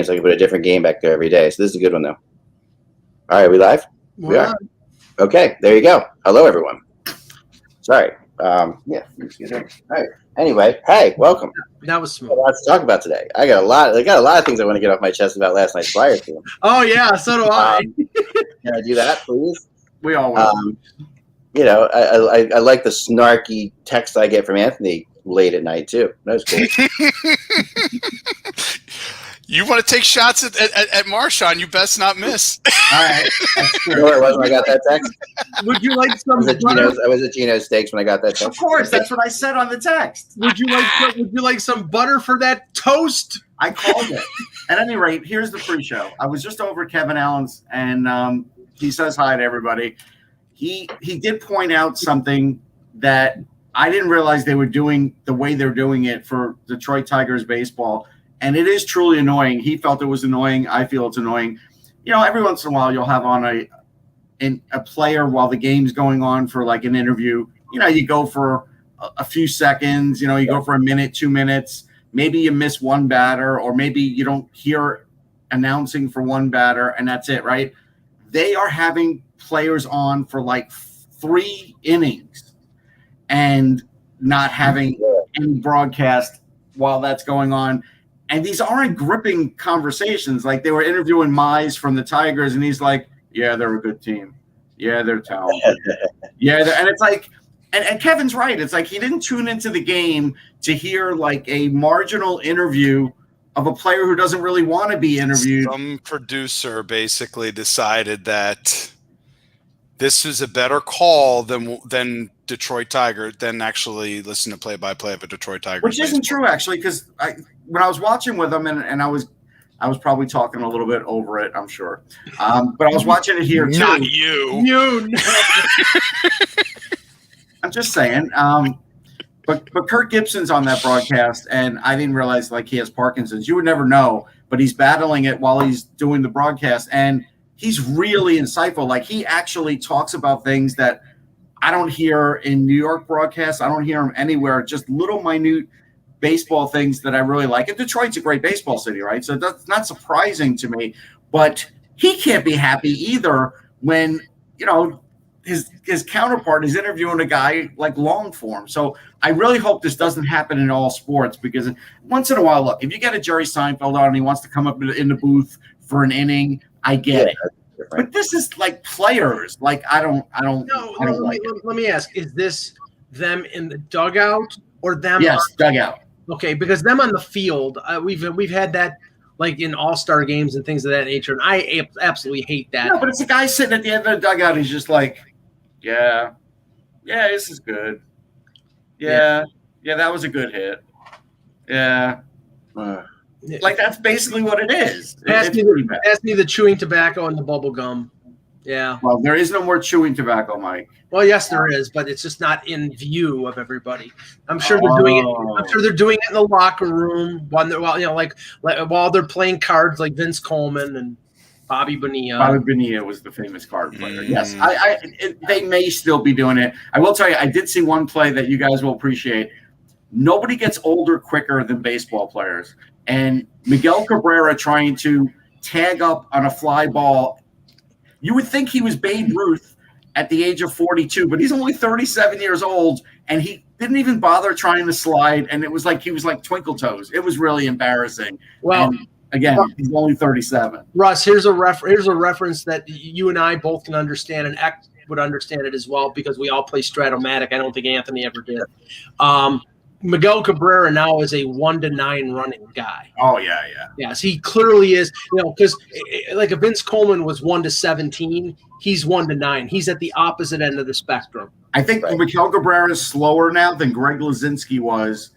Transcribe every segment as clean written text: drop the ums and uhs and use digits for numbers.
so I can put a different game back there every day. So this is a good one, though. All right, we live? We are. Okay, there you go. Hello, everyone. Sorry. Yeah. All right. Anyway, hey, welcome. That was smooth. A lot to talk about today. I got a lot of things I want to get off my chest about last night's Flyers team. Oh yeah, so do I. Can I do that, please? We all will. I like the snarky text I get from Anthony late at night too. That was cool. You want to take shots at Marshawn, you best not miss. All right. You know where it was when I got that text? Would you like some I was at Gino's Steaks when I got that text. Of course, that's what I said on the text. Would you like some butter for that toast? I called it. At any rate, here's the pre-show. I was just over at Kevin Allen's, and he says hi to everybody. He did point out something that I didn't realize they were doing the way they're doing it for Detroit Tigers baseball. And it is truly annoying. He felt it was annoying. I feel it's annoying. You know, every once in a while you'll have on a player while the game's going on for like an interview. You know, you go for a few seconds. You know, you go for a minute, 2 minutes. Maybe you miss one batter, or maybe you don't hear announcing for one batter, and that's it, right? They are having players on for like 3 innings and not having any broadcast while that's going on. And these aren't gripping conversations. Like they were interviewing Mize from the Tigers, and he's like, yeah, they're a good team. Yeah, they're talented. Yeah, and it's like, and Kevin's right. It's like he didn't tune into the game to hear like a marginal interview of a player who doesn't really want to be interviewed. Some producer basically decided that this is a better call than Detroit Tiger than actually listen to play-by-play of a Detroit Tigers. Which isn't true, actually, because when I was watching with him, and I was probably talking a little bit over it, I'm sure. But I was watching it here, too. Not you. You. I'm just saying. But Kurt Gibson's on that broadcast, and I didn't realize, like, he has Parkinson's. You would never know, but he's battling it while he's doing the broadcast, and he's really insightful. Like, he actually talks about things that I don't hear in New York broadcasts. I don't hear him anywhere, just little minute baseball things that I really like. And Detroit's a great baseball city, right? So that's not surprising to me. But he can't be happy either when, you know, his counterpart is interviewing a guy like long form. So I really hope this doesn't happen in all sports, because once in a while, look, if you get a Jerry Seinfeld on and he wants to come up in the booth for an inning, I get it. But this is like players. Like I don't like it. Let me ask: is this them in the dugout or them? Yes, dugout. Okay, because them on the field, we've had that like in all-star games and things of that nature, and I absolutely hate that. No, but it's a guy sitting at the end of the dugout. He's just like, yeah, this is good. Yeah, that was a good hit. Yeah. Like that's basically what it is. Pass me the chewing tobacco and the bubble gum. Yeah. Well, there is no more chewing tobacco, Mike. Well, yes, there is, but it's just not in view of everybody. I'm sure they're doing it. I'm sure they're doing it in the locker room while they're playing cards, like Vince Coleman and Bobby Bonilla. Bobby Bonilla was the famous card player. Yes, they may still be doing it. I will tell you, I did see one play that you guys will appreciate. Nobody gets older quicker than baseball players. And Miguel Cabrera trying to tag up on a fly ball. You would think he was Babe Ruth at the age of 42, but he's only 37 years old, and he didn't even bother trying to slide, and it was like he was like twinkle toes. It was really embarrassing. Well, and again, he's only 37. Russ, here's a reference that you and I both can understand, and Ek would understand it as well, because we all play Stratomatic. I don't think Anthony ever did. Miguel Cabrera now is a 1-9 running guy. Oh yeah. Yes, he clearly is. You know, because like if Vince Coleman was 1-17, he's 1-9. He's at the opposite end of the spectrum. I think Miguel Cabrera is slower now than Greg Luzinski was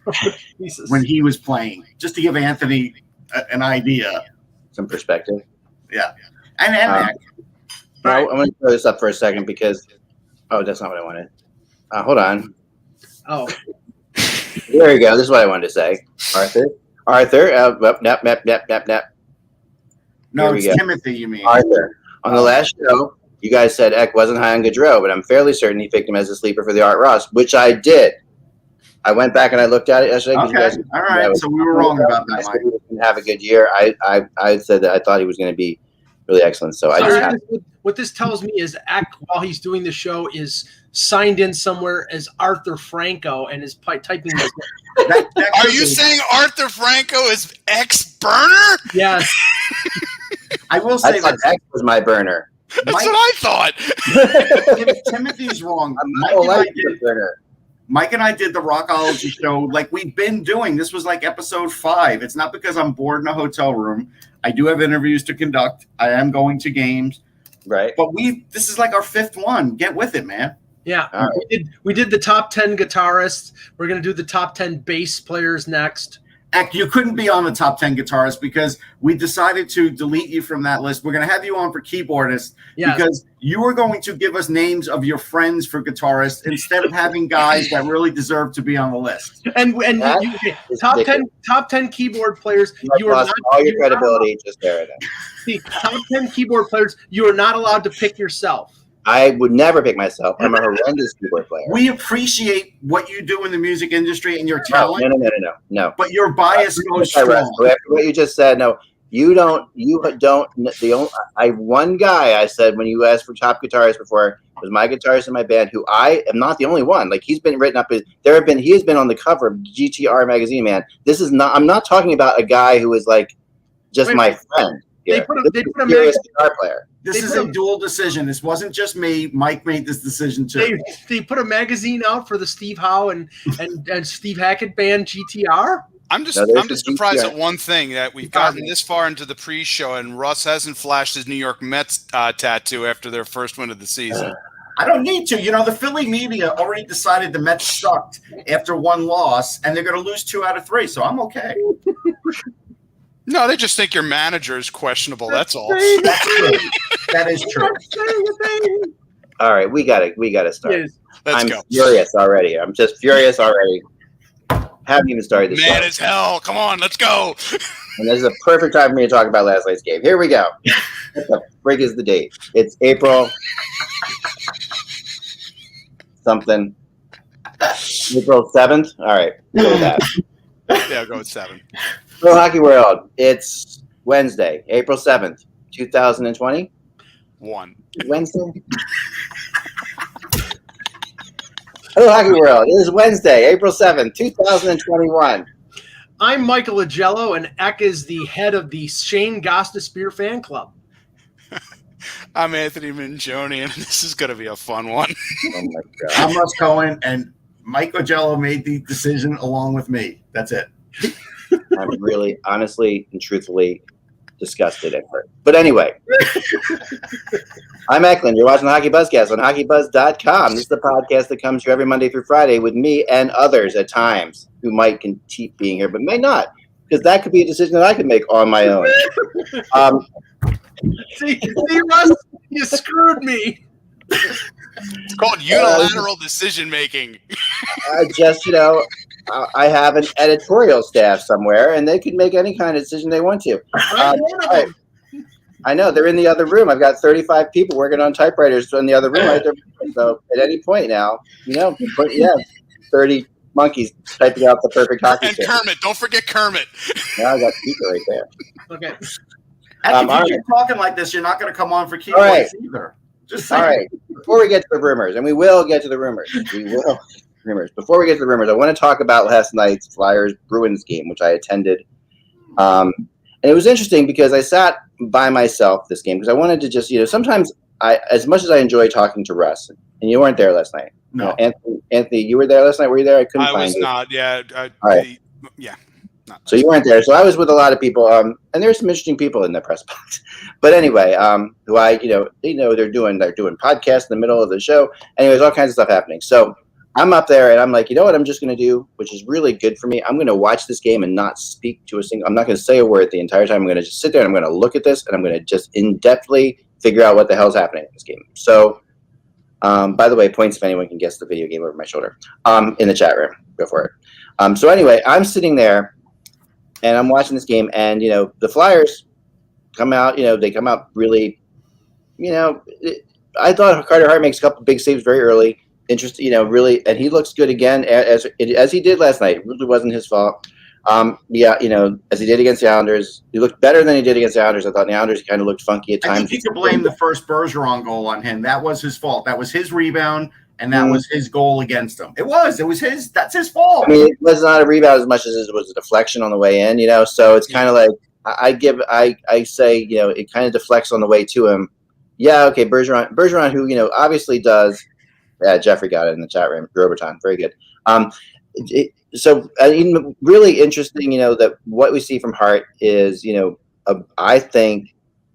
when he was playing. Just to give Anthony an idea, some perspective. Yeah, and I'm going to throw this up for a second because that's not what I wanted. Hold on. Oh. There you go. This is what I wanted to say. Arthur. Nap. No, it's Timothy, you mean. Arthur. On the last show, you guys said Eck wasn't high on Gaudreau, but I'm fairly certain he picked him as a sleeper for the Art Ross, which I did. I went back and I looked at it yesterday. Okay, all right. So we were wrong about that, Mike. He was going to have a good year. I said that I thought he was going to be really excellent. So what this tells me is Eck, while he's doing the show, is signed in somewhere as Arthur Franco and is typing this. Are you saying Arthur Franco is ex-burner? Yes. I will say that X was my burner. That's what I thought. Timothy's wrong. Mike and I did the Rockology show like we've been doing. This was like episode 5. It's not because I'm bored in a hotel room. I do have interviews to conduct. I am going to games. Right. But this is like our 5th one. Get with it, man. Yeah. Right. We did the top 10 guitarists. We're going to do the top 10 bass players next. Eck, you couldn't be on the top 10 guitarists because we decided to delete you from that list. We're going to have you on for keyboardists because you are going to give us names of your friends for guitarists instead of having guys that really deserve to be on the list. And top 10 keyboard players. You are not all your credibility just there. See, top 10 keyboard players. You are not allowed to pick yourself. I would never pick myself. I'm a horrendous keyboard player. We appreciate what you do in the music industry and your talent. No. But your bias goes strong. After what you just said, no, you don't. One guy I said when you asked for top guitarist before was my guitarist in my band, who I am not the only one. Like he's been written up as he has been on the cover of GTR magazine. Man, this is not. I'm not talking about a guy who is like just my friend. They put a guitar player. This is a dual decision. This wasn't just me. Mike made this decision too. They put a magazine out for the Steve Howe and Steve Hackett band GTR. I'm just surprised at one thing that we've gotten this far into the pre-show and Russ hasn't flashed his New York Mets tattoo after their first win of the season. I don't need to. You know, the Philly media already decided the Mets sucked after one loss, and they're going to lose 2 out of 3, so I'm okay. No, they just think your manager is questionable. That's all. That is true. All right, we got to start. Let's go. Furious already. I'm just furious already. Haven't even started this. Mad as hell. Come on, let's go. And this is a perfect time for me to talk about last night's game. Here we go. What the frig is the date? It's April something. April 7th. All right, go with that. Yeah, I'll go with 7. Hello, Hockey World. It's Wednesday, April 7th, 2020. Wednesday. Hello, Hockey World. It is Wednesday, April 7th, 2021. I'm Michael Agello, and Eck is the head of the Shane Gostisbehere fan club. I'm Anthony Mingioni, and this is going to be a fun one. Oh, my God. I'm Russ Cohen, and Mike Agello made the decision along with me. That's it. I'm really, honestly, and truthfully disgusted at her. But anyway, I'm Eklund. You're watching the HockeyBuzzcast on HockeyBuzz.com. This is the podcast that comes here every Monday through Friday with me and others at times who might keep being here, but may not, because that could be a decision that I could make on my own. See, Russ, you screwed me. It's called unilateral decision making. I have an editorial staff somewhere, and they can make any kind of decision they want to. I know they're in the other room. I've got 35 people working on typewriters in the other room right there. So at any point now, 30 monkeys typing out the perfect hockey. And Kermit, don't forget Kermit. Now I got Peter right there. Okay. If you keep talking like this, you're not going to come on for keyboards either. Just all right. Before we get to the rumors, and we will get to the rumors. Before we get to the rumors, I want to talk about last night's Flyers-Bruins game, which I attended. And it was interesting because I sat by myself this game because I wanted to just, sometimes as much as I enjoy talking to Russ, and you weren't there last night. No. Anthony, you were there last night? Were you there? I couldn't find you. I was not. Yeah. All right. Yeah. So you weren't there. So I was with a lot of people, and there's some interesting people in the press box. But anyway, who they're doing podcasts in the middle of the show. Anyways, all kinds of stuff happening. So I'm up there, and I'm like, you know what I'm just going to do, which is really good for me. I'm going to watch this game and not speak to a single. I'm not going to say a word the entire time. I'm going to just sit there, and I'm going to look at this, and I'm going to just in-depthly figure out what the hell's happening in this game. So, by the way, points if anyone can guess the video game over my shoulder in the chat room. Go for it. So anyway, I'm sitting there, and I'm watching this game, and, the Flyers come out, they come out really, I thought Carter Hart makes a couple big saves very early. interesting, really, and he looks good again as he did last night. It really wasn't his fault. As he did against the Islanders, he looked better than he did against the Islanders. I thought the Islanders kind of looked funky at times. I think you could blame the first Bergeron goal on him. That was his fault. That was his rebound, and that was his goal against him. It was his. That's his fault. I mean, it was not a rebound as much as it was a deflection on the way in. So it's kind of like I say, it kind of deflects on the way to him. Yeah, okay, Bergeron, who obviously does. Yeah, Jeffrey got it in the chat room. Groberton, very good. Really interesting, that what we see from Hart is, I think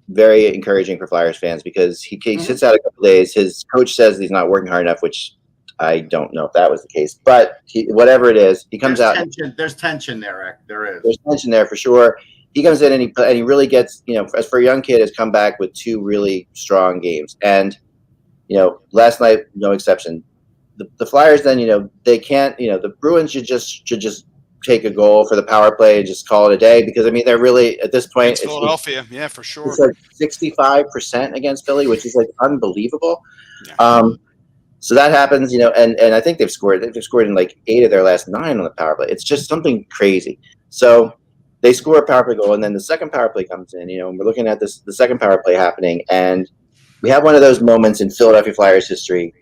very encouraging for Flyers fans because he sits out a couple days. His coach says he's not working hard enough, which I don't know if that was the case, but whatever it is, he comes out. There's tension there, Rick. There is. There's tension there for sure. He comes in and he really gets, as for a young kid, has come back with 2 really strong games. And, last night, no exception. The Flyers then, they can't, the Bruins should just take a goal for the power play and just call it a day because, they're really, at this point. It's Philadelphia, yeah, for sure. It's like 65% against Philly, which is like unbelievable. Yeah. So that happens, and I think they've scored in like 8 of their last 9 on the power play. It's just something crazy. So they score a power play goal, and then the second power play comes in, and we're looking at the second power play happening, and we have one of those moments in Philadelphia Flyers history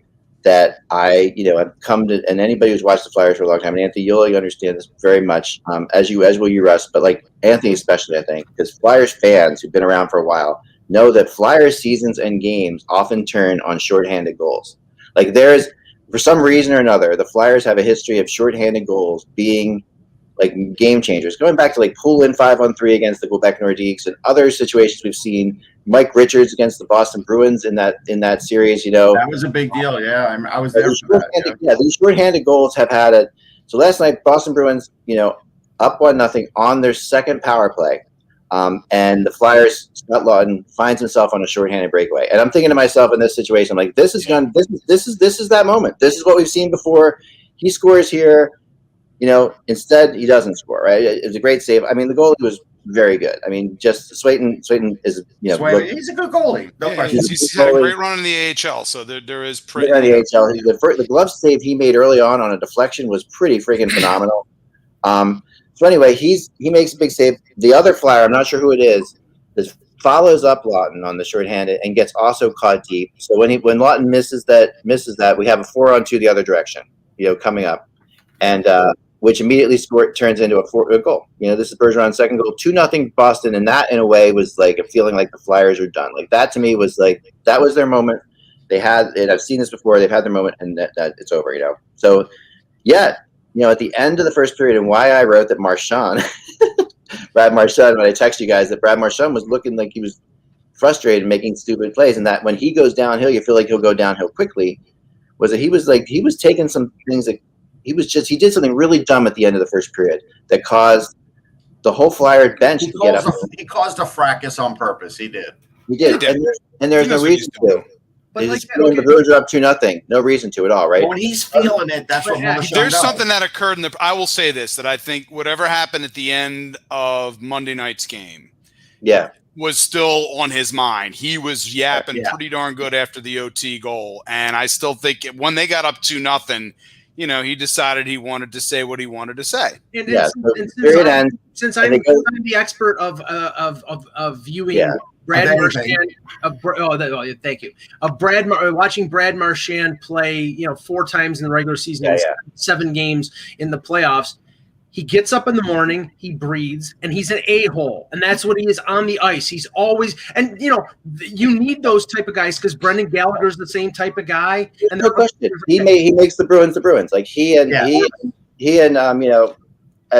that I've come to, and anybody who's watched the Flyers for a long time, and Anthony, you'll understand this very much, as will you, Russ, but like Anthony especially, I think, because Flyers fans who've been around for a while know that Flyers seasons and games often turn on shorthanded goals. Like for some reason or another, the Flyers have a history of shorthanded goals being like game changers, going back to like pull in 5-on-3 against the Quebec Nordiques and other situations we've seen. Mike Richards against the Boston Bruins in that series, that was a big deal. Yeah, I was there for that. Yeah, these shorthanded goals have had it. So last night, Boston Bruins, up 1-0 on their second power play, and the Flyers, Scott Lawton finds himself on a shorthanded breakaway. And I'm thinking to myself in this situation, I'm like, this is that moment. This is what we've seen before. He scores here. Instead he doesn't score, right? It was a great save. The goalie was very good. Just Swayton is, he's a good goalie. No question. He's had a great run in the AHL, so there is pretty. In the AHL, the glove save he made early on a deflection was pretty freaking phenomenal. So anyway, he makes a big save. The other Flyer, I'm not sure who it is follows up Lawton on the shorthanded and gets also caught deep. So when Lawton misses that, we have a 4-on-2 the other direction, coming up, and which immediately turns into a goal. This is Bergeron's second goal, 2-0 Boston, and that in a way was like a feeling like the Flyers are done. Like that to me was like that was their moment. They had it. I've seen this before. They've had their moment, and that it's over. So yeah, at the end of the first period, and why I wrote that Marchand, Brad Marchand, when I text you guys that Brad Marchand was looking like he was frustrated, making stupid plays, and that when he goes downhill, you feel like he'll go downhill quickly. Was that he was taking some things that. He did something really dumb at the end of the first period that caused the whole Flyer bench to get up. He caused a fracas on purpose. He did. He did. And there's no reason to. But the Bruins are up 2-0. No reason to at all, right? But when he's feeling it, that's what there's something that occurred I will say this, that I think whatever happened at the end of Monday night's game was still on his mind. He was yapping pretty darn good after the OT goal. And I still think when they got up 2-0, he decided he wanted to say what he wanted to say. Since I'm the expert of viewing Brad Marchand, thank you. Watching Brad Marchand play, 4 times in the regular season, 7 games in the playoffs. He gets up in the morning, he breathes, and he's an a-hole. And that's what he is on the ice. He's always – and, you need those type of guys because Brendan Gallagher's the same type of guy. And no question. He makes the Bruins the Bruins. Like he and I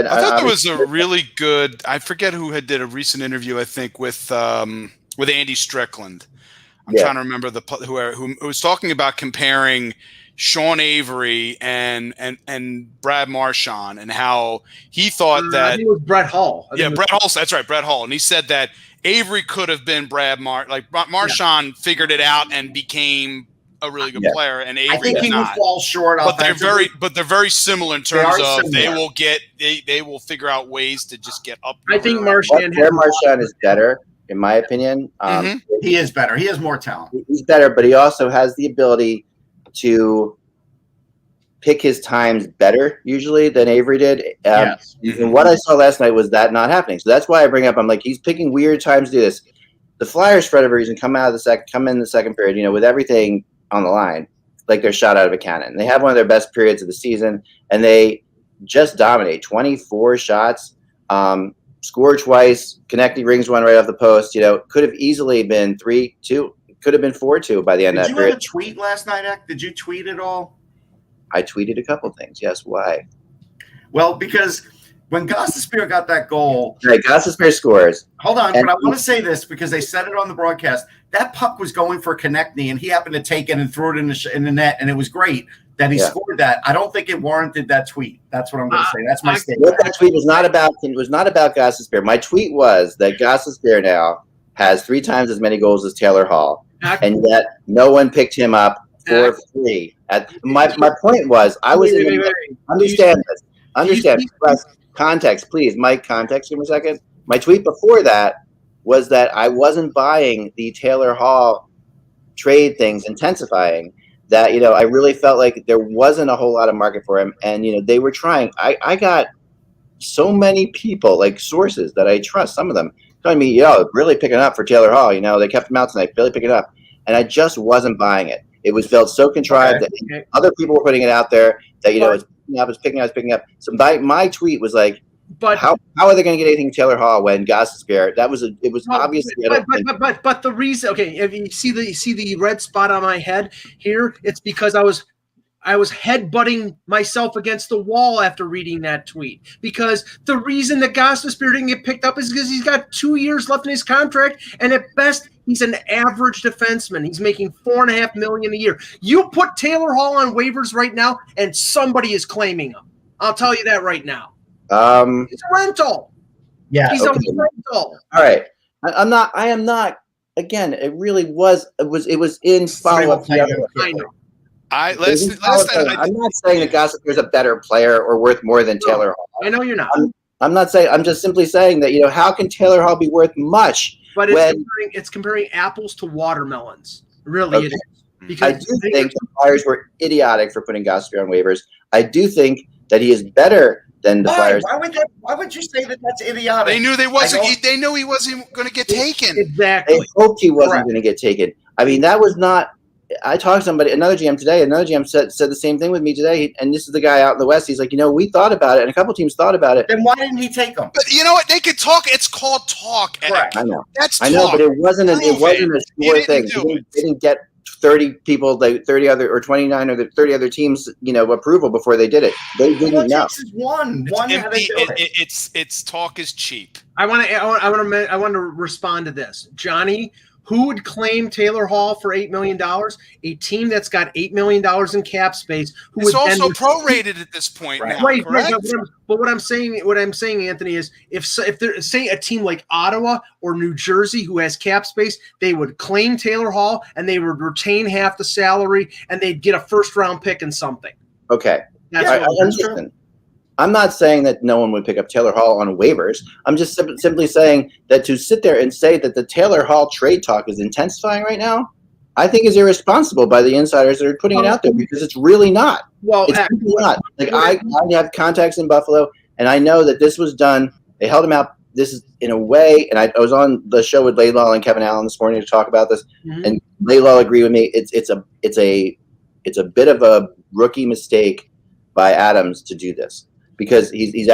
thought there was a really good – I forget who did a recent interview, I think, with Andy Strickland. I'm trying to remember who was talking about comparing – Sean Avery and Brad Marchand, and how he thought that I think it was Brett Hull. Brett Hull. That's right, Brett Hull. And he said that Avery could have been Marchand figured it out and became a really good player, and Avery I think did he not. Will fall short. But they're very similar in terms of they will figure out ways to just get up. I think Marchand is better, in my opinion. He is better. He has more talent. He's better, but he also has the ability to pick his times better usually than Avery did. Yes. And what I saw last night was that not happening. So that's why I bring up, I'm like, he's picking weird times to do this. The Flyers, for whatever reason, come in the second period, with everything on the line, like they're shot out of a cannon. They have one of their best periods of the season, and they just dominate. 24 shots, score twice, connecting rings one right off the post. Could have easily been 3-2. Could have been 4-2 by the end of that period. Did you have a tweet last night, Ek? Did you tweet at all? I tweeted a couple things. Yes. Why? Well, because when Gostisbehere got that goal, right, Gostisbehere scores. Hold on, but I want to say this because they said it on the broadcast. That puck was going for Konechny, and he happened to take it and throw it in the net, and it was great that he scored that. I don't think it warranted that tweet. That's what I'm going to say. That's my statement. What that tweet was not about. It was not about Gostisbehere. My tweet was that Gostisbehere now has 3 times as many goals as Taylor Hall, and yet no one picked him up for free. My point was, I was understand this. Understand. Context, please. Mike, context for a second. My tweet before that was that I wasn't buying the Taylor Hall trade things intensifying. That, I really felt like there wasn't a whole lot of market for him. And, they were trying. I got so many people, like sources that I trust, some of them, telling me, really picking up for Taylor Hall. They kept him out tonight, really picking up. And I just wasn't buying it. It was felt so contrived that other people were putting it out there that, it's picking up. So my tweet was like, but how are they going to get anything Taylor Hall when Gostisbehere? It was obviously. But the reason, if you see the red spot on my head here, it's because I was headbutting myself against the wall after reading that tweet. Because the reason that Gostisbehere didn't get picked up is because he's got 2 years left in his contract, and at best he's an average defenseman. He's making $4.5 million a year. You put Taylor Hall on waivers right now, and somebody is claiming him. I'll tell you that right now. He's a rental. Yeah, he's a rental. All right, I am not. Again, it really was. It was in follow up. I know. I'm not saying that Gostisbehere is a better player or worth more than Taylor Hall. I know you're not. I'm not saying. I'm just simply saying that how can Taylor Hall be worth much? But it's comparing apples to watermelons. Really, it is. Because I do think the Flyers were idiotic for putting Gostisbehere on waivers. I do think that he is better than the Flyers. Why would you say that that's idiotic? They knew they knew he wasn't going to get taken. Exactly. They hoped he wasn't going to get taken. I mean, that was not. I talked to somebody, another GM today. Another GM said the same thing with me today. And this is the guy out in the West. He's like, we thought about it, and a couple teams thought about it. Then why didn't he take them? But you know what? They could talk. It's called talk. Correct. I know. That's talk. I know, but it wasn't a sure thing. They didn't get 30 people, 30 other or 29 or 30 other teams, approval before they did it. They didn't know. One. It's talk is cheap. I want to respond to this, Johnny. Who would claim Taylor Hall for $8 million? A team that's got $8 million in cap space. It's also prorated at this point now, right? correct? But what I'm saying, Anthony, is if there's say a team like Ottawa or New Jersey who has cap space, they would claim Taylor Hall and they would retain half the salary and they'd get a first round pick and something. Okay, that's true. I'm not saying that no one would pick up Taylor Hall on waivers. I'm just simply saying that to sit there and say that the Taylor Hall trade talk is intensifying right now, I think is irresponsible by the insiders that are putting it out there because it's really not. Well, it's really not. Like I have contacts in Buffalo, and I know that this was done. They held him out. This is in a way, and I was on the show with Laidlaw and Kevin Allen this morning to talk about this, and Laidlaw agreed with me. It's a bit of a rookie mistake by Adams to do this. Because he's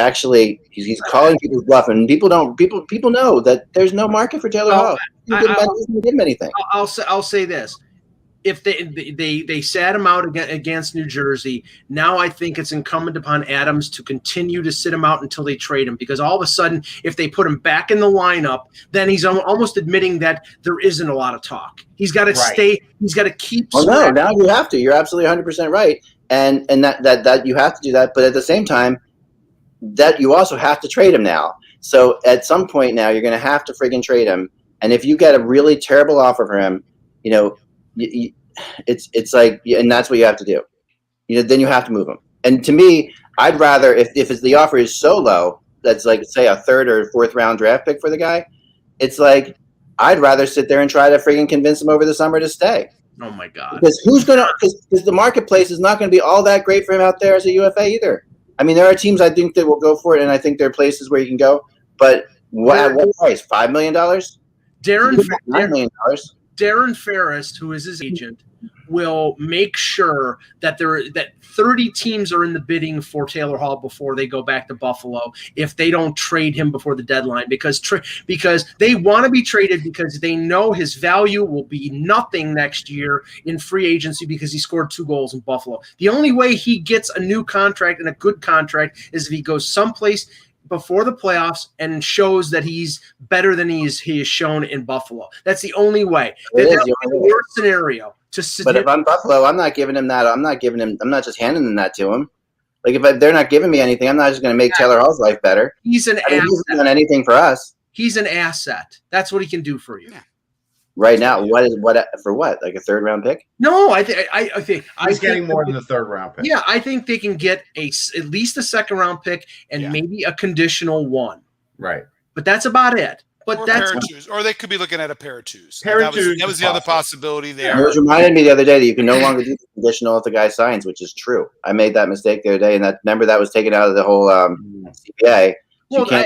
calling people bluff, and people know that there's no market for Taylor Hall. Doesn't give him anything. I'll say this: if they sat him out against New Jersey, now I think it's incumbent upon Adams to continue to sit him out until they trade him. Because all of a sudden, if they put him back in the lineup, then he's almost admitting that there isn't a lot of talk. He's got to stay. He's got to keep. Oh no! Now you have to. You're absolutely 100% right, and that you have to do that. But at the same time, that you also have to trade him now. So at some point now, you're going to have to friggin' trade him. And if you get a really terrible offer for him, it's like, and that's what you have to do. Then you have to move him. And to me, I'd rather if the offer is so low, that's like say a third or fourth round draft pick for the guy. It's like I'd rather sit there and try to friggin' convince him over the summer to stay. Oh my God! Because because the marketplace is not going to be all that great for him out there as a UFA either. I mean, there are teams I think that will go for it, and I think there are places where you can go. But at what price? $5 million? $9 million. Darren Ferris, who is his agent, will make sure that that 30 teams are in the bidding for Taylor Hall before they go back to Buffalo if they don't trade him before the deadline because they want to be traded because they know his value will be nothing next year in free agency because he scored 2 goals in Buffalo. The only way he gets a new contract and a good contract is if he goes someplace before the playoffs and shows that he's better than he is shown in Buffalo. That's the only way. That's the worst scenario. But if I'm Buffalo, I'm not giving him that. I'm not just handing that to him. Like if they're not giving me anything, I'm not just going to make Taylor Hall's life better. He's an asset. He's not done anything for us. He's an asset. That's what he can do for you. Yeah. Right now, what for what? Like a 3rd round pick? No, I think he's getting more than the 3rd round pick. Yeah, I think they can get at least a 2nd round pick and maybe a conditional 1. Right. But that's about it. But or they could be looking at a pair of twos. That was the other possibility there. It was reminded me the other day that you can no longer do the conditional if the guy signs, which is true. I made that mistake the other day, and that was taken out of the whole CBA. Well,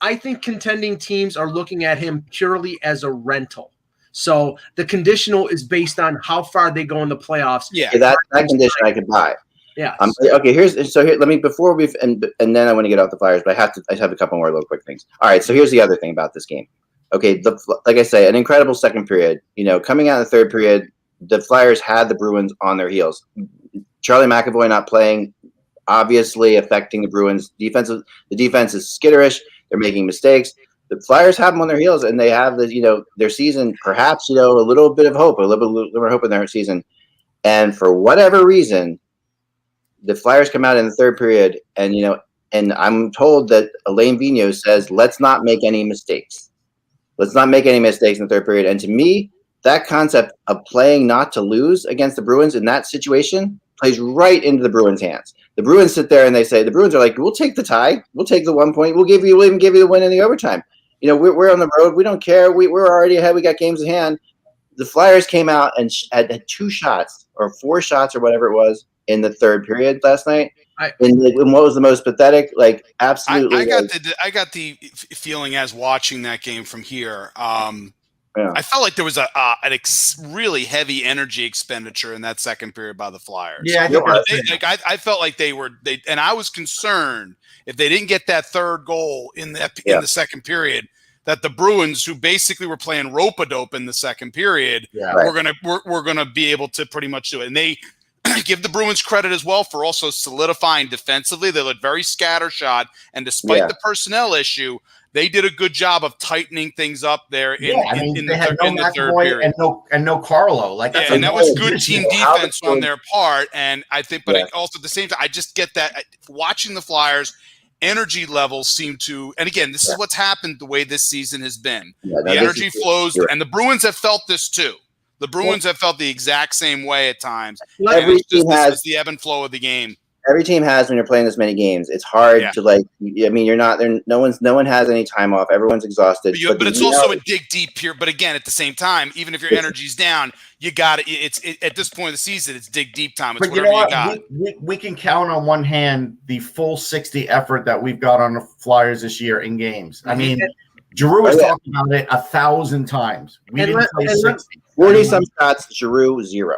I think contending teams are looking at him purely as a rental. So the conditional is based on how far they go in the playoffs. Yeah, that condition I could buy. Yeah. Okay. Here. Let me before we and then I want to get off the Flyers, but I have a couple more little quick things. All right. So here's the other thing about this game. Okay. Like I say, an incredible second period. Coming out of the 3rd period, the Flyers had the Bruins on their heels. Charlie McAvoy not playing, obviously affecting the Bruins defense. The defense is skitterish. They're making mistakes. The Flyers have them on their heels, and they have their season. Perhaps a little bit of hope, a little more hope in their season. And for whatever reason, the Flyers come out in the 3rd period, and and I'm told that Alain Vigneault says, "Let's not make any mistakes. Let's not make any mistakes in the 3rd period." And to me, that concept of playing not to lose against the Bruins in that situation plays right into the Bruins' hands. The Bruins sit there and they say, the Bruins are like, "We'll take the tie. We'll take the 1 point. We'll even give you the win in the overtime. We're on the road. We don't care. We're already ahead. We got games in hand." The Flyers came out and had 2 shots or 4 shots or whatever it was in the 3rd period last night. And what was the most pathetic? Like, absolutely. I got the feeling as watching that game from here. I felt like there was a really heavy energy expenditure in that 2nd period by the Flyers. Yeah, I felt like they and I was concerned if they didn't get that 3rd goal in the 2nd period, that the Bruins, who basically were playing rope-a-dope in the 2nd period, were gonna be able to pretty much do it. And they give the Bruins credit as well for also solidifying defensively. They looked very scattershot, and despite the personnel issue, they did a good job of tightening things up there in the 3rd period. And no Carlo. And that was good team defense on their part. And I think, but also at the same time, I just get that watching the Flyers, energy levels seem to, and again, this is what's happened the way this season has been. The energy flows, and the Bruins have felt this too. The Bruins have felt the exact same way at times. Every team has the ebb and flow of the game. Every team has when you're playing this many games. It's hard to you're not there. No one has any time off. Everyone's exhausted. But it's also a dig deep here. But again, at the same time, even if your energy's down, you got it. It's at this point of the season, it's dig deep time. It's whatever you got. We can count on one hand the full 60 effort that we've got on the Flyers this year in games. I mean, Giroux has talked about it 1,000 times. We didn't play 60. 40-some shots, Giroux 0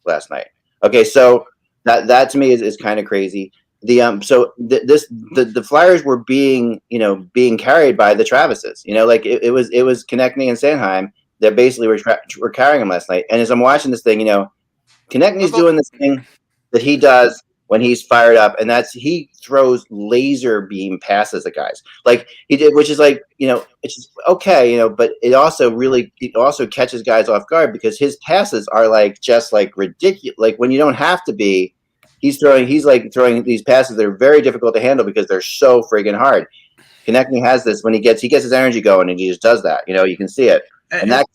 last night. Okay, so that to me is kind of crazy. The Flyers were being carried by the Travises. It was Konechny and Sanheim that basically were carrying them last night. And as I'm watching this thing, Konechny's doing this thing that he does when he's fired up, and that's he throws laser beam passes at guys like he did, which is it's just okay, but it also catches guys off guard because his passes are just ridiculous. Like when you don't have to be, he's throwing these passes that are very difficult to handle because they're so friggin' hard. Konechny has this when he gets his energy going and he just does that. You can see it, and that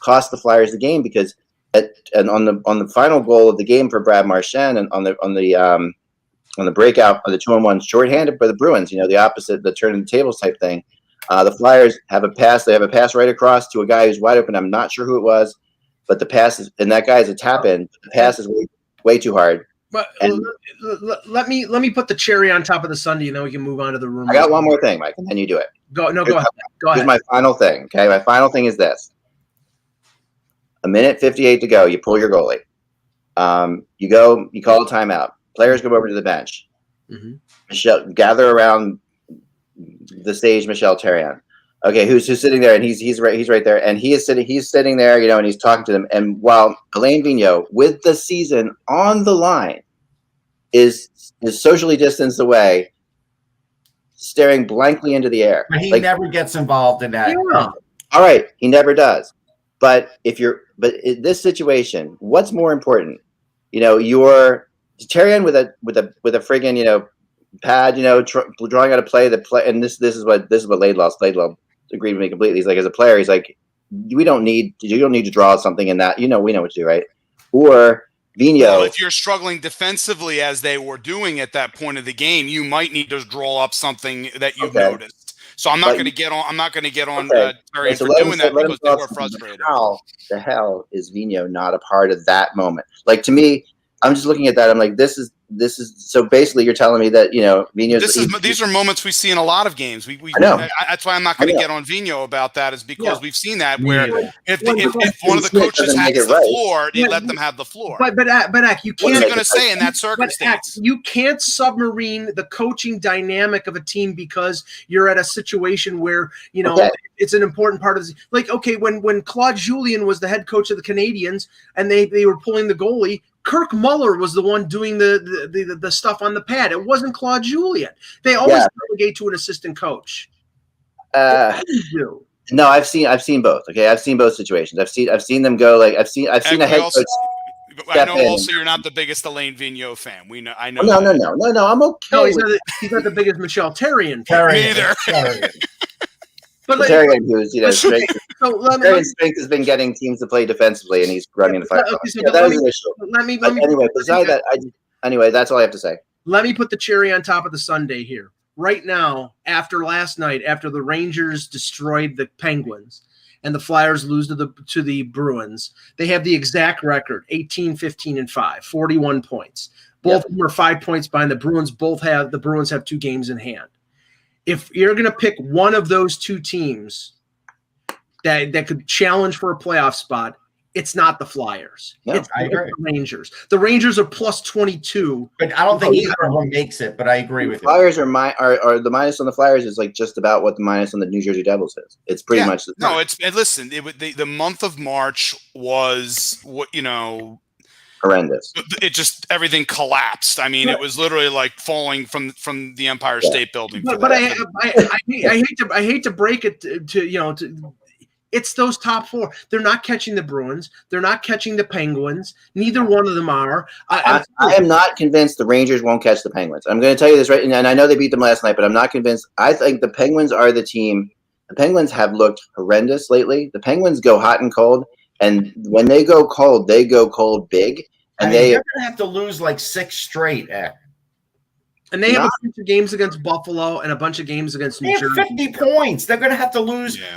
cost the Flyers the game because. And on the final goal of the game for Brad Marchand and on the breakout of the 2-on-1 shorthanded by the Bruins, the opposite, the turn of the tables type thing. The Flyers have a pass. They have a pass right across to a guy who's wide open. I'm not sure who it was. but the pass is, and that guy's a tap in. The pass is way too hard. But let me put the cherry on top of the sundae, and then we can move on to the room. I got one more thing, Mike, and then you do it. Go ahead. Here's my final thing. Okay, my final thing is this: 1:58 to go. You pull your goalie. You call a timeout. Players go over to the bench. Mm-hmm. Michelle, gather around the stage. Michel Therrien. Okay, who's sitting there? And he's right there, and he's sitting there, and he's talking to them. And while Alain Vigneault, with the season on the line, is socially distanced away, staring blankly into the air. But he never gets involved in that. Yeah. All right, he never does. But in this situation, what's more important? You're Therrien with a friggin' pad, drawing out a play and this is what Laidlaw agreed with me completely. He's like, as a player, he's like, you don't need to draw something in that. We know what to do, right? Or Vigneault. Well, if you're struggling defensively as they were doing at that point of the game, you might need to draw up something that you've noticed. So I'm not going to get on Therrien for doing that because they were frustrated. How the hell is Vigneault not a part of that moment? Like, to me, I'm just looking at that. I'm like, this is so basically you're telling me that Vigneault. These are moments we see in a lot of games. I know. That's why I'm not going to get on Vigneault about that, is because we've seen that where if one of the coaches has the floor, they let them have the floor. But you can't. What's he going to say in that circumstance? You can't submarine the coaching dynamic of a team because you're at a situation where it's an important part of when Claude Julien was the head coach of the Canadiens and they were pulling the goalie. Kirk Muller was the one doing the stuff on the pad. It wasn't Claude Julien. They always delegate to an assistant coach. No, I've seen both. Okay, I've seen both situations. I've seen them go I've seen a head coach. I know. Also, you're not the biggest Alain Vigneault fan. I know. No. I'm okay. No, he's not the biggest Michel Therrien fan. Neither. But Therrien, who's strength has been getting teams to play defensively, and he's running the fire. That was an issue. Anyway, that's all I have to say. Let me put the cherry on top of the sundae here. Right now, after last night, after the Rangers destroyed the Penguins and the Flyers lose to the Bruins, they have the exact record: 18-15-5, 41 points. Both of them are 5 points behind the Bruins. The Bruins have 2 games in hand. If you're going to pick one of those two teams that could challenge for a playoff spot, it's not the Flyers. No, it's the Rangers. The Rangers are plus 22. But I don't think either of them makes it, but I agree with you. Flyers are the minus on the Flyers is just about what the minus on the New Jersey Devils is. It's pretty much the listen, the month of March was horrendous. It just everything collapsed. I mean, it was literally like falling from the Empire State Building. But I hate to break it to it's those top 4. They're not catching the Bruins. They're not catching the Penguins. Neither one of them are. I am not convinced the Rangers won't catch the Penguins. I'm going to tell you this right, and I know they beat them last night, but I'm not convinced. I think the Penguins are the team. The Penguins have looked horrendous lately. The Penguins go hot and cold, and when they go cold big. And they're going to have to lose 6 straight. And they have a bunch of games against Buffalo and a bunch of games against New Jersey. 50 points. They're going to have to lose 5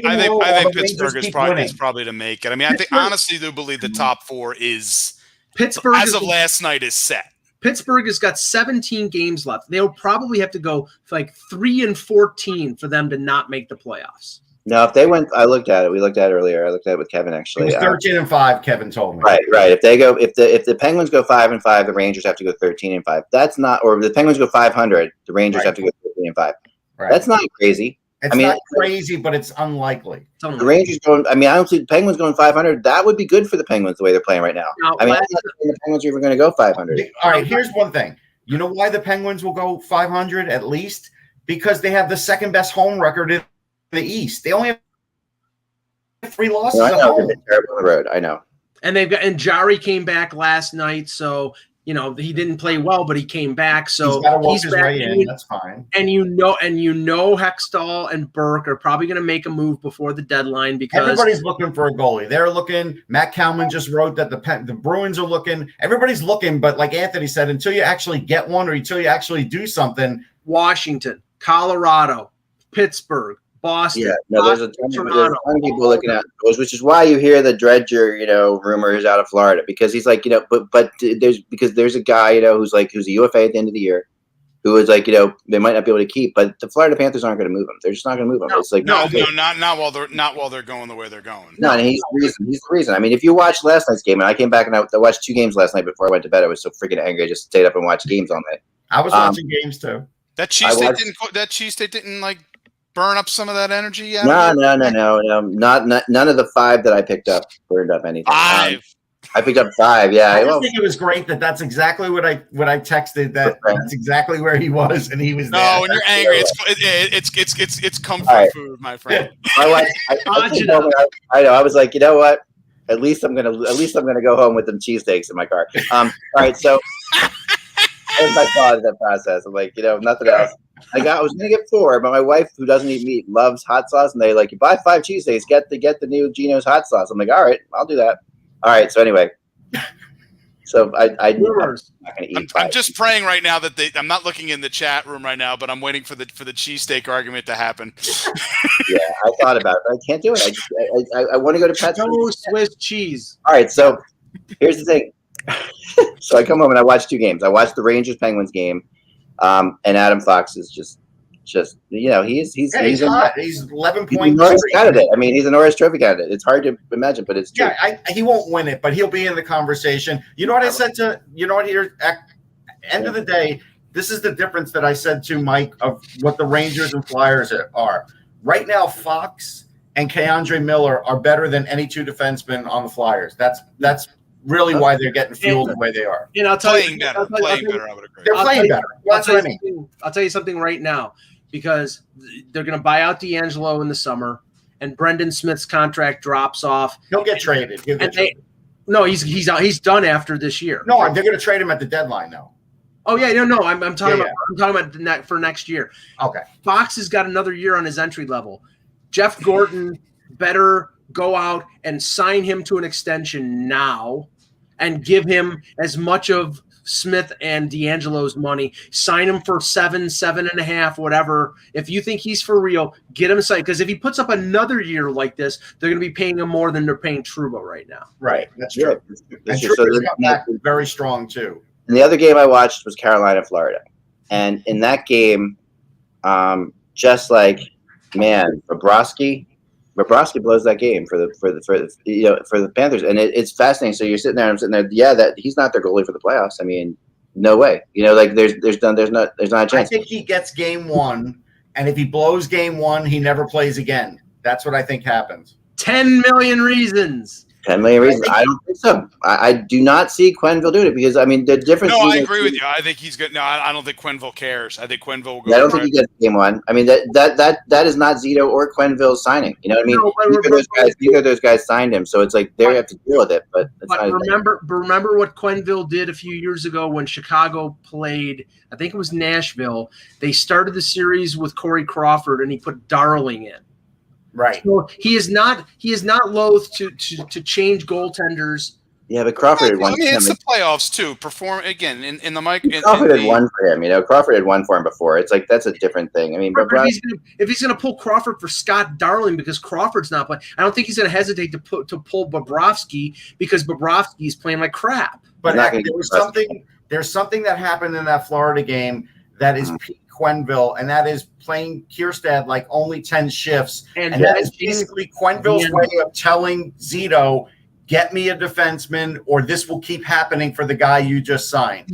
in a row. I think Pittsburgh is probably to make it. I mean, I think honestly, do believe the top 4 is Pittsburgh as of last night is set. Pittsburgh has got 17 games left. They'll probably have to go 3-14 for them to not make the playoffs. No, if they went, I looked at it. We looked at it earlier. I looked at it with Kevin actually. It was 13-5. Kevin told me. Right. If the Penguins go 5-5, the Rangers have to go 13-5. That's not, or if the Penguins go 500, the Rangers have to go 13-5. Right. That's not crazy. It's not crazy, but it's unlikely. The Rangers going. I don't see the Penguins going 500. That would be good for the Penguins the way they're playing right now. I'm not saying the Penguins are even going to go 500. All right. Here's one thing. You know why the Penguins will go 500 at least? Because they have the second best home record in the East. They only have 3 losses at home. They're terrible on the road. I know. And Jari came back last night, so he didn't play well, but he came back. So he's back. That's fine. And Hextall and Burke are probably going to make a move before the deadline because everybody's looking for a goalie. They're looking. Matt Kalman just wrote that the Bruins are looking. Everybody's looking, but like Anthony said, until you actually get one or until you actually do something. Washington, Colorado, Pittsburgh, Boston. Yeah, no, there's a ton of people looking at those, which is why you hear the Dredger, rumors out of Florida, because he's like, but there's a guy, who's a UFA at the end of the year, who is like, they might not be able to keep, but the Florida Panthers aren't going to move him. They're just not going to move him. It's like not while they're going the way they're going. No, and he's the reason. I mean, if you watched last night's game, and I came back and I watched 2 games last night before I went to bed. I was so freaking angry. I just stayed up and watched games all night. I was watching games too. That cheesesteak didn't like burn up some of that energy yet? No. None of the 5 that I picked up burned up anything. 5. I picked up 5. Yeah, I just think it was great that's exactly what I texted. That's exactly where he was, and he was there. No, when you're angry, it's comfort food, my friend. My wife, I know. I was like, you know what? At least I'm gonna go home with them cheesesteaks in my car. All right, so that was my thought of that process. I'm like, nothing else. I was gonna get 4, but my wife, who doesn't eat meat, loves hot sauce, and they like, you buy 5 cheesesteaks, get the new Geno's hot sauce. I'm like, all right, I'll do that. All right. So anyway, I'm just praying right now that I'm not looking in the chat room right now, but I'm waiting for the cheesesteak argument to happen. Yeah, I thought about it. I can't do it. I want to go to Pat's. No Swiss cheese. All right. So here's the thing. So I come home and I watch 2 games. I watched the Rangers Penguins game, and Adam Fox is just he's hot. He's 11 he's points. a Norris candidate. I mean, he's a Norris Trophy candidate. It's hard to imagine, but it's true. Yeah, he won't win it, but he'll be in the conversation. You know what I said here? End of the day, this is the difference that I said to Mike of what the Rangers and Flyers are. Right now, Fox and Keandre Miller are better than any 2 defensemen on the Flyers. That's really why they're getting fueled the way they are. And I'll tell playing better. I would agree. They're playing better. That's what I mean. I'll tell you something right now, because they're going to buy out D'Angelo in the summer, and Brendan Smith's contract drops off. He'll get traded. No, he's done after this year. No, they're going to trade him at the deadline, though. Oh yeah, no. I'm talking about for next year. Okay. Fox has got another year on his entry level. Jeff Gordon better go out and sign him to an extension now, and give him as much of Smith and D'Angelo's money. Sign him for 7.5, whatever. If you think he's for real, get him signed. Because if he puts up another year like this, they're going to be paying him more than they're paying Trouba right now. Right. That's true. And Trouba's got back very strong too. And the other game I watched was Carolina, Florida, and in that game, just like Bobrovsky blows that game for the Panthers, and it's fascinating. So you're sitting there, I'm sitting there. Yeah, that he's not their goalie for the playoffs. I mean, no way. There's not a chance. I think he gets game 1, and if he blows game 1, he never plays again. That's what I think happens. 10 million reasons. 10 million reasons. I don't think so. I do not see Quenneville doing it, because I mean the difference. No, I agree with you. I think he's good. No, I don't think Quenneville cares. I think Quenneville will go. I don't think he gets game 1. I mean that is not Zito or Quenneville's signing. You know what I mean? Neither of those guys signed him, so it's like they have to deal with it. But remember what Quenneville did a few years ago when Chicago played. I think it was Nashville. They started the series with Corey Crawford, and he put Darling in. Right. So he is not loath to change goaltenders. Yeah, but Crawford had won. I mean, it's the playoffs too. Perform again in the mic. Crawford had won for him. Crawford had won for him before. It's like that's a different thing. I mean, but if he's going to pull Crawford for Scott Darling because Crawford's not playing, I don't think he's going to hesitate to pull Bobrovsky because Bobrovsky is playing like crap. But there's something that happened in that Florida game that is Pete Quenneville, and that is playing Kierstad like only 10 shifts. And that is basically Quenneville's way of telling Zito, get me a defenseman, or this will keep happening for the guy you just signed.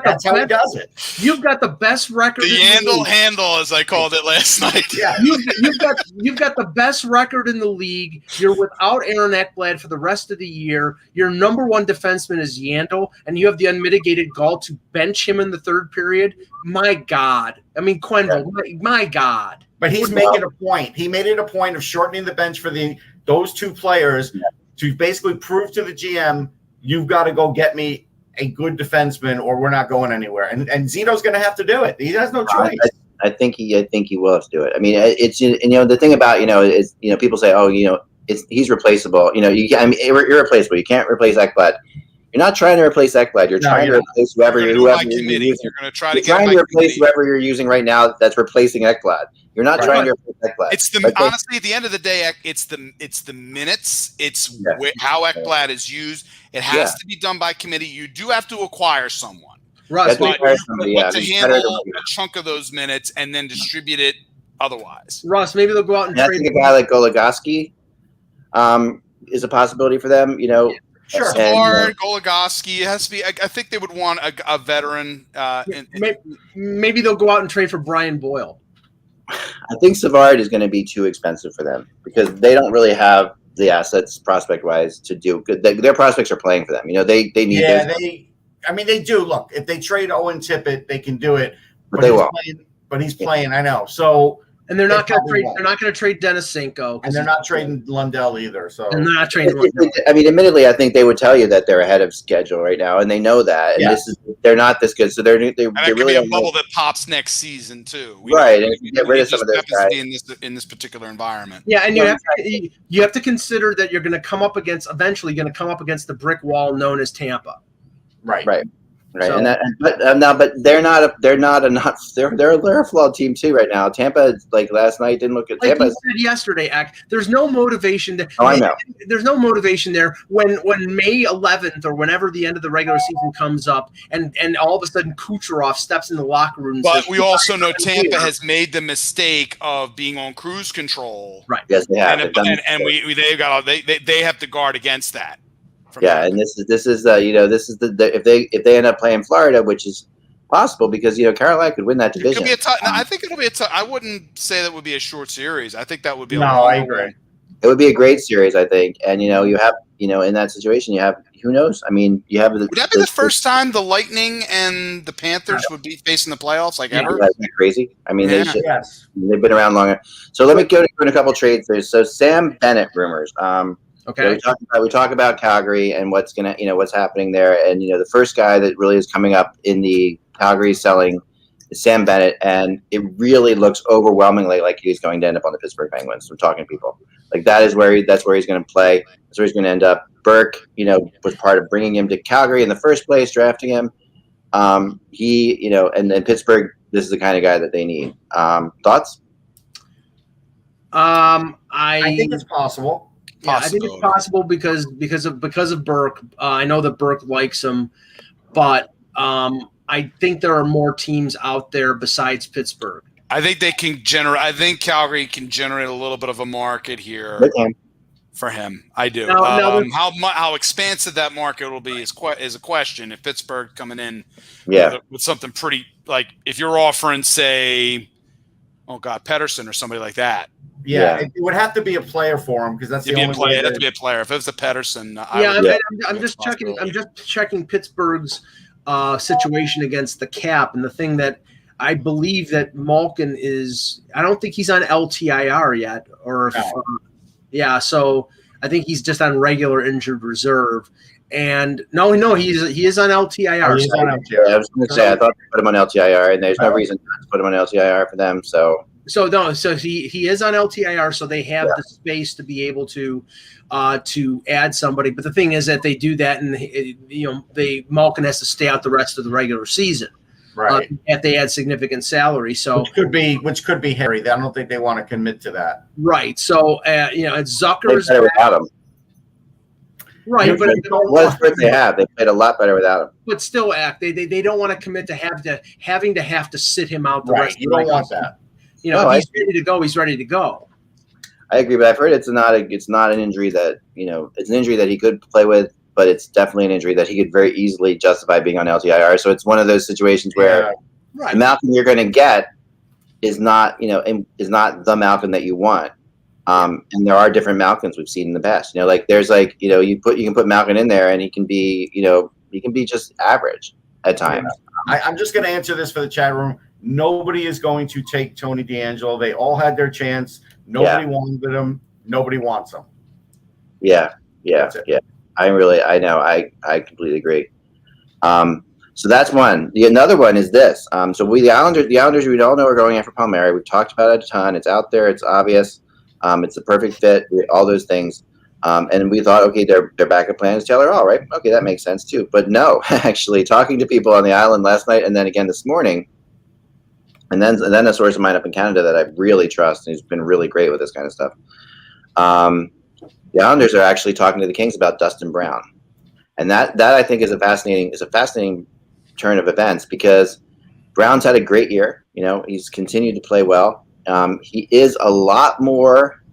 That's how he does it. You've got the best record. The handle, as I called it last night. Yeah, you've got the best record in the league. You're without Aaron Ekblad for the rest of the year. Your number 1 defenseman is Yandel, and you have the unmitigated gall to bench him in the 3rd period. My God, I mean Quenneville. My God. But he's making a point. He made it a point of shortening the bench for those 2 players. Yeah. To basically prove to the GM, you've got to go get me a good defenseman, or we're not going anywhere. And Zito's going to have to do it. He has no choice. I think he will have to do it. I mean, it's the thing about is people say, oh, he's replaceable. You're replaceable. You can't replace Ekblad. You're not trying to replace Ekblad. You're trying to replace whoever you're using. You're going to try to replace whoever you're using right now that's replacing Ekblad. You're not trying to replace Ekblad. It's honestly, at the end of the day, it's the minutes. It's how Ekblad is used. It has to be done by committee. You do have to acquire someone. Russ, but to handle a chunk of those minutes and then distribute it otherwise. Russ, maybe they'll go out and trade. I think a guy like Goligoski is a possibility for them. Sure. Savard, Goligoski, it has to be. I think they would want a veteran. Maybe they'll go out and trade for Brian Boyle. I think Savard is going to be too expensive for them because they don't really have the assets prospect-wise to do good. Their prospects are playing for them. They need. Yeah, they do. Look, if they trade Owen Tippett, they can do it. But they won't. But he's playing. I know. So. And they're not going to trade. They're not going to trade Denisenko, and they're not trading Lundell either. So they're not trading. I mean, admittedly, I think they would tell you that they're ahead of schedule right now, and they know that. And they're not this good, so they're really be a bubble that pops next season too. Right, and if you get rid of some of those guys in this particular environment. Yeah, and you have to consider that you're going to come up against the brick wall known as Tampa. Right. So, but they're a flawed team too right now. Tampa, like last night, didn't look at Tampa. Like you said yesterday, there's no motivation there. I know. There's no motivation there when May 11th or whenever the end of the regular season comes up, and all of a sudden Kucherov steps in the locker room. But we also know Tampa has made the mistake of being on cruise control. Right. Yes, they have. They have to guard against that. Yeah, and this is if they end up playing Florida, which is possible because Carolina could win that division. I think it'll be a tough. I wouldn't say that would be a short series. I think that would be I agree. It would be a great series, I think. And you have in that situation you have who knows? I mean, you have would that be the first time the Lightning and the Panthers would be facing the playoffs ever? Isn't that crazy? I mean, they've been around longer. So let me go to a couple trades there. So Sam Bennett rumors. Okay. We talk about Calgary and what's happening there, and the first guy that really is coming up in the Calgary selling is Sam Bennett, and it really looks overwhelmingly like he's going to end up on the Pittsburgh Penguins. We're talking to people like that's where he's going to play. That's where he's going to end up. Burke, was part of bringing him to Calgary in the first place, drafting him. And then Pittsburgh, this is the kind of guy that they need. Thoughts? I think it's possible. Yeah, I think it's possible because of Burke. I know that Burke likes him, but I think there are more teams out there besides Pittsburgh. I think they can generate. I think Calgary can generate a little bit of a market here for him. I do. How expansive that market will be is a question. If Pittsburgh coming in, with something pretty like if you're offering, say, Pettersson or somebody like that. Yeah, it would have to be a player for him because that's the only way. It'd have to be a player. If it was a Pettersson, I'm just checking. I'm just checking Pittsburgh's situation against the cap, and the thing that I believe that Malkin is. I don't think he's on LTIR yet, or so I think he's just on regular injured reserve. And no, he is on LTIR. He's on LTIR. I was going to say I thought they put him on LTIR, and there's no reason not to put him on LTIR for them. So he is on LTIR, so they have the space to be able to add somebody. But the thing is that they do that, and Malkin has to stay out the rest of the regular season. Right. If they add significant salary, so which could be Harry. I don't think they want to commit to that. Right. So it's Zucker's better without him. Right, but what they have, they played a lot better without him. But still, they don't want to commit to having to sit him out the rest. You don't want that. If he's ready to go, he's ready to go. I agree, but I've heard it's not an injury that it's an injury that he could play with, but it's definitely an injury that he could very easily justify being on LTIR. So it's one of those situations where the Malcolm you're going to get is not the Malcolm that you want. And there are different Malcolms we've seen in the past. You can put Malcolm in there and he can be just average at times. I'm just going to answer this for the chat room. Nobody is going to take Tony DeAngelo. They all had their chance. Nobody wanted him. Nobody wants him. Yeah. I know. I completely agree. So that's one. Another one is this. So the Islanders, we all know are going after Palmieri. We've talked about it a ton. It's out there. It's obvious. It's the perfect fit. All those things. And we thought, okay, their backup plan is Taylor Hall, right? Okay, that makes sense too. But no, actually, talking to people on the island last night and then again this morning, and then a source of mine up in Canada that I really trust and who's been really great with this kind of stuff. The Islanders are actually talking to the Kings about Dustin Brown, and that I think is a fascinating turn of events because Brown's had a great year. He's continued to play well. He is a lot more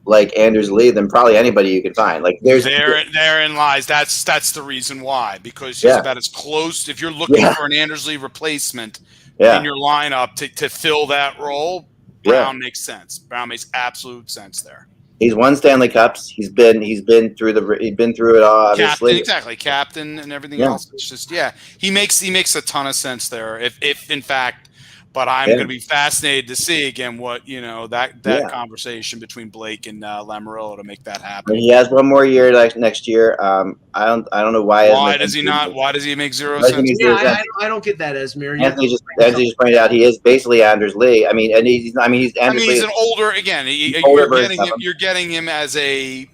like Anders Lee than probably anybody you can find. Like therein lies. That's the reason why, because he's about as close. If you're looking for an Anders Lee replacement in your lineup to fill that role, Brown makes sense. Brown makes absolute sense there. He's won Stanley Cups. He's been through it all. Obviously, captain and everything else. It's just he makes a ton of sense there. If in fact. But I'm going to be fascinated to see again what that conversation between Blake and Lamoriello to make that happen. And he has one more year next year. I don't know why. Why does he not? Why does he make zero sense? Yeah, I don't get that, Esmir. Anthony just pointed out he is basically Anders Lee. He's an older again. You're getting him as a,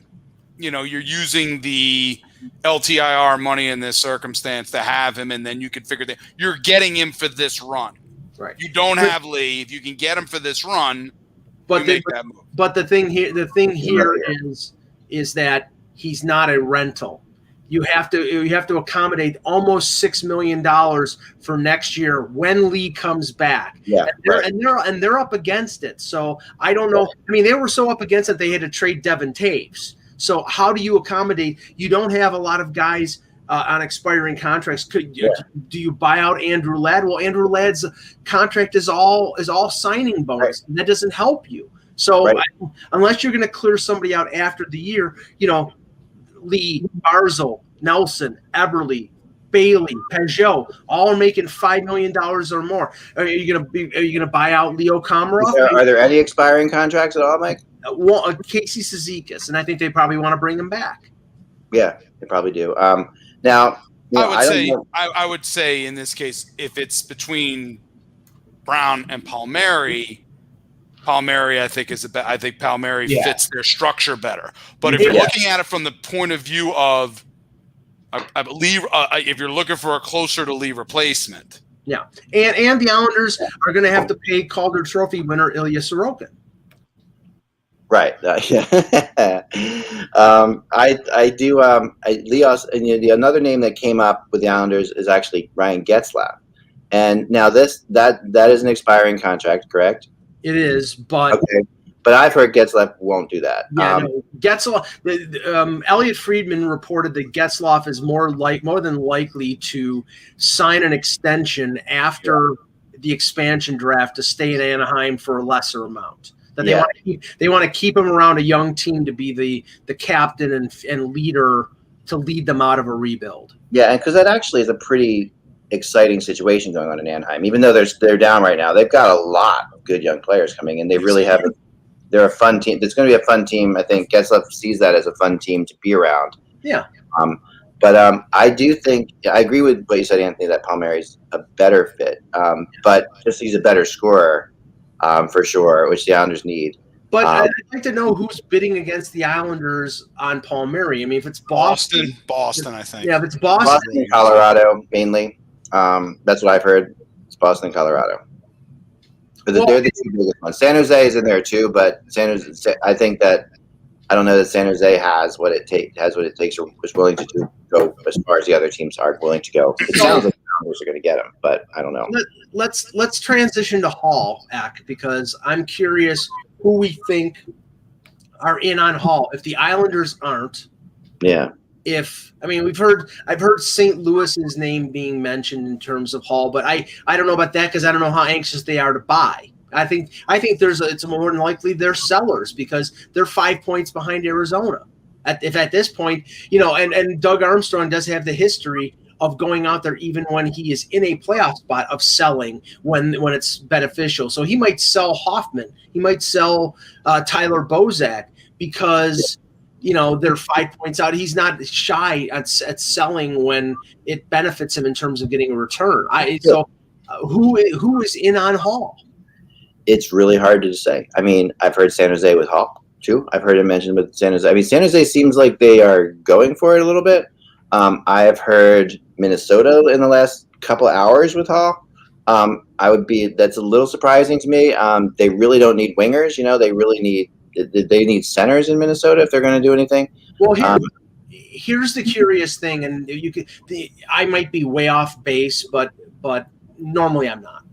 you're using the LTIR money in this circumstance to have him, and then you can figure that you're getting him for this run. Right. You don't have Lee. If you can get him for this run, make that move. But the thing here is that he's not a rental. You have to accommodate almost $6 million for next year when Lee comes back. Yeah, and they're up against it. So I don't know. They were so up against it they had to trade Devin Taves. So how do you accommodate? You don't have a lot of guys on expiring contracts. Do you buy out Andrew Ladd? Well, Andrew Ladd's contract is all signing bonus. And that doesn't help you. So unless you're going to clear somebody out after the year, Lee, Barzal, Nelson, Eberle, Bailey, Peugeot, all making $5 million or more. Are you going to buy out Leo Komarov? Are there any expiring contracts at all, Mike? Well, Casey Cizikas, and I think they probably want to bring him back. Yeah, they probably do. Now, I would say in this case, if it's between Brown and Palmieri, I think Palmieri fits their structure better. But if you're looking at it from the point of view of, I believe, if you're looking for a closer to Lee replacement, and the Islanders are going to have to pay Calder Trophy winner Ilya Sorokin. Right. I do. Leos, and another name that came up with the Islanders is actually Ryan Getzlaf. And now that is an expiring contract, correct? It is, but okay. But I've heard Getzlaf won't do that. Getzlaf. Elliot Friedman reported that Getzlaf is more than likely to sign an extension after the expansion draft to stay in Anaheim for a lesser amount. That they want to keep him around a young team to be the captain and leader to lead them out of a rebuild. Yeah, and because that actually is a pretty exciting situation going on in Anaheim. Even though they're down right now, they've got a lot of good young players coming, and they really have. They're a fun team. It's going to be a fun team. I think Getzlaf sees that as a fun team to be around. Yeah. But I do think I agree with what you said, Anthony, that Palmieri's a better fit. But just he's a better scorer. For sure, which the Islanders need. But I'd like to know who's bidding against the Islanders on Palmieri. If it's Boston, I think. Yeah, if it's Boston, Colorado mainly. That's what I've heard. It's Boston and Colorado. But they're the two biggest ones. San Jose is in there too, but I think that I don't know that San Jose has what it takes or is willing to go as far as the other teams are willing to go. It sounds like the Islanders are going to get him, but I don't know. Let's transition to Hall, Ak, because I'm curious who we think are in on Hall. If the Islanders aren't, I've heard St. Louis's name being mentioned in terms of Hall, but I don't know about that because I don't know how anxious they are to buy. I think it's more than likely they're sellers because they're 5 points behind Arizona. At this point, and Doug Armstrong does have the history of going out there even when he is in a playoff spot of selling when it's beneficial. So he might sell Hoffman, he might sell Tyler Bozak because they're 5 points out. He's not shy at selling when it benefits him in terms of getting a return. Who is in on Hall? It's really hard to say. I've heard San Jose with Hall. True. I've heard it mentioned with San Jose. I mean, San Jose seems like they are going for it a little bit. I have heard Minnesota in the last couple hours with Hall. That's a little surprising to me. They really don't need wingers. They need centers in Minnesota if they're going to do anything. Well, here's the curious thing, and I might be way off base, but normally I'm not.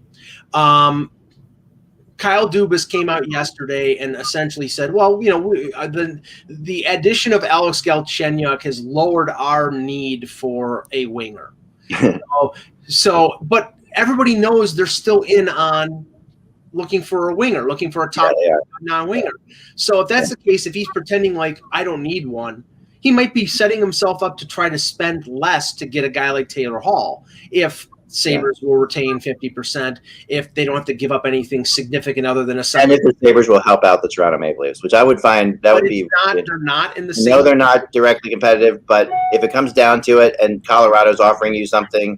Kyle Dubas came out yesterday and essentially said, well, the addition of Alex Galchenyuk has lowered our need for a winger. But everybody knows they're still in on looking for a winger, looking for a top non-winger. So if that's the case, if he's pretending like I don't need one, he might be setting himself up to try to spend less to get a guy like Taylor Hall. If Sabres will retain 50%, if they don't have to give up anything significant other than a second. And if the Sabres will help out the Toronto Maple Leafs, which I would find that would be. They're not in the same. No, they're not directly competitive, but if it comes down to it and Colorado's offering you something,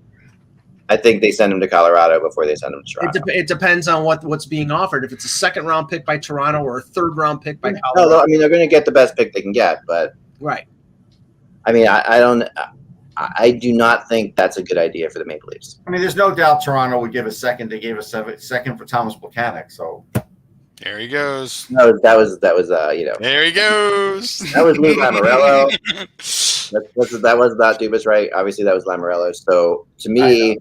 I think they send them to Colorado before they send them to Toronto. It depends on what's being offered. If it's a second-round pick by Toronto or a third-round pick by Colorado. No, I mean, they're going to get the best pick they can get, but. Right. I mean, I do not think that's a good idea for the Maple Leafs. I mean, there's no doubt Toronto would give a second. They gave a second for Thomas Plekanec, so there he goes. No, that was There he goes. That was Lou Lamoriello. That was not Dubas, right? Obviously, that was Lamoriello. So to me,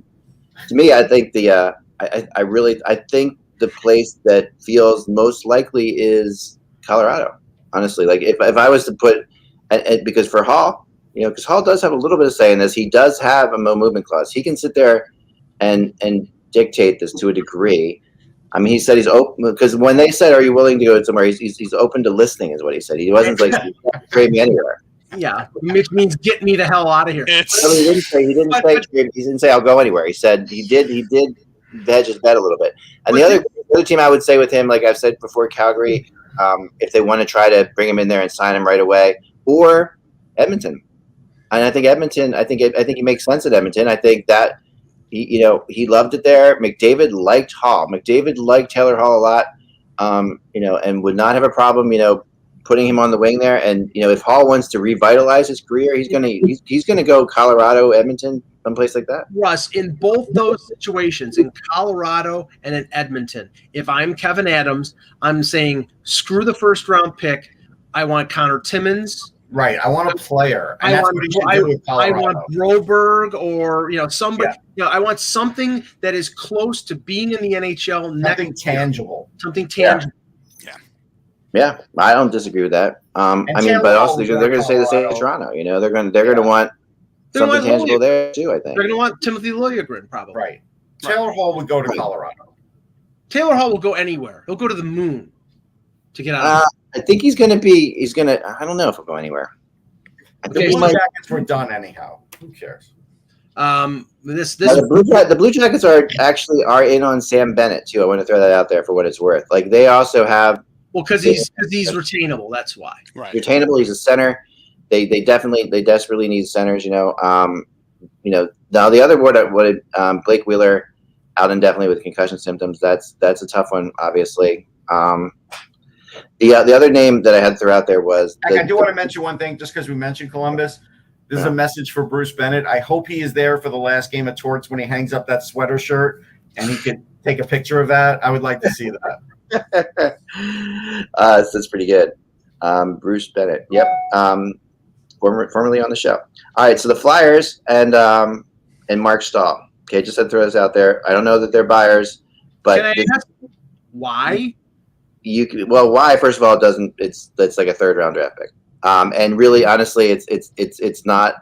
I think I think the place that feels most likely is Colorado. Honestly, like if I was to put, and because for Hall. Because Hall does have a little bit of say in this. He does have a no movement clause. He can sit there and dictate this to a degree. I mean, he said he's open because when they said, "Are you willing to go somewhere?" He's open to listening, is what he said. He wasn't like trade me anywhere. Yeah, which means get me the hell out of here. He didn't say I'll go anywhere. He said he did hedge his bet a little bit. And the other team I would say with him, like I've said before, Calgary, if they want to try to bring him in there and sign him right away, or Edmonton. And I think Edmonton. I think he makes sense at Edmonton. I think that he loved it there. McDavid liked Hall. McDavid liked Taylor Hall a lot. And would not have a problem, putting him on the wing there. And if Hall wants to revitalize his career, he's gonna go Colorado, Edmonton, someplace like that. Russ, in both those situations, in Colorado and in Edmonton, if I'm Kevin Adams, I'm saying screw the first round pick. I want Connor Timmins. Right, I want a player. And I want Broberg or somebody. Yeah. I want something that is close to being in the NHL. Something tangible. Something tangible. Yeah, I don't disagree with that. But also they're going to say the same to Toronto. They're going to want something tangible there too. I think they're going to want Timothy Liljegren probably. Right. Taylor Hall would go to Colorado. Taylor Hall will go anywhere. He'll go to the moon to get out. I think he's going to. I don't know if he'll go anywhere. The Blue Jackets were done anyhow. Who cares? The Blue Jackets are in on Sam Bennett too. I want to throw that out there for what it's worth. Like they also have. Well, because he's retainable. That's why. Right. Retainable. He's a center. They desperately need centers. Now the other word, Blake Wheeler out indefinitely with concussion symptoms. That's a tough one, obviously. The other name that I had to throw out there was. I do want to mention one thing, just because we mentioned Columbus. This is a message for Bruce Bennett. I hope he is there for the last game of Torts when he hangs up that sweater shirt and he could take a picture of that. I would like to see that. That's pretty good. Bruce Bennett. Yep. Formerly on the show. All right. So the Flyers and Mark Stahl. Okay, just to throw this out there. I don't know that they're buyers, but can I ask why? Why? First of all, it's like a third round draft pick. And really, honestly, it's not.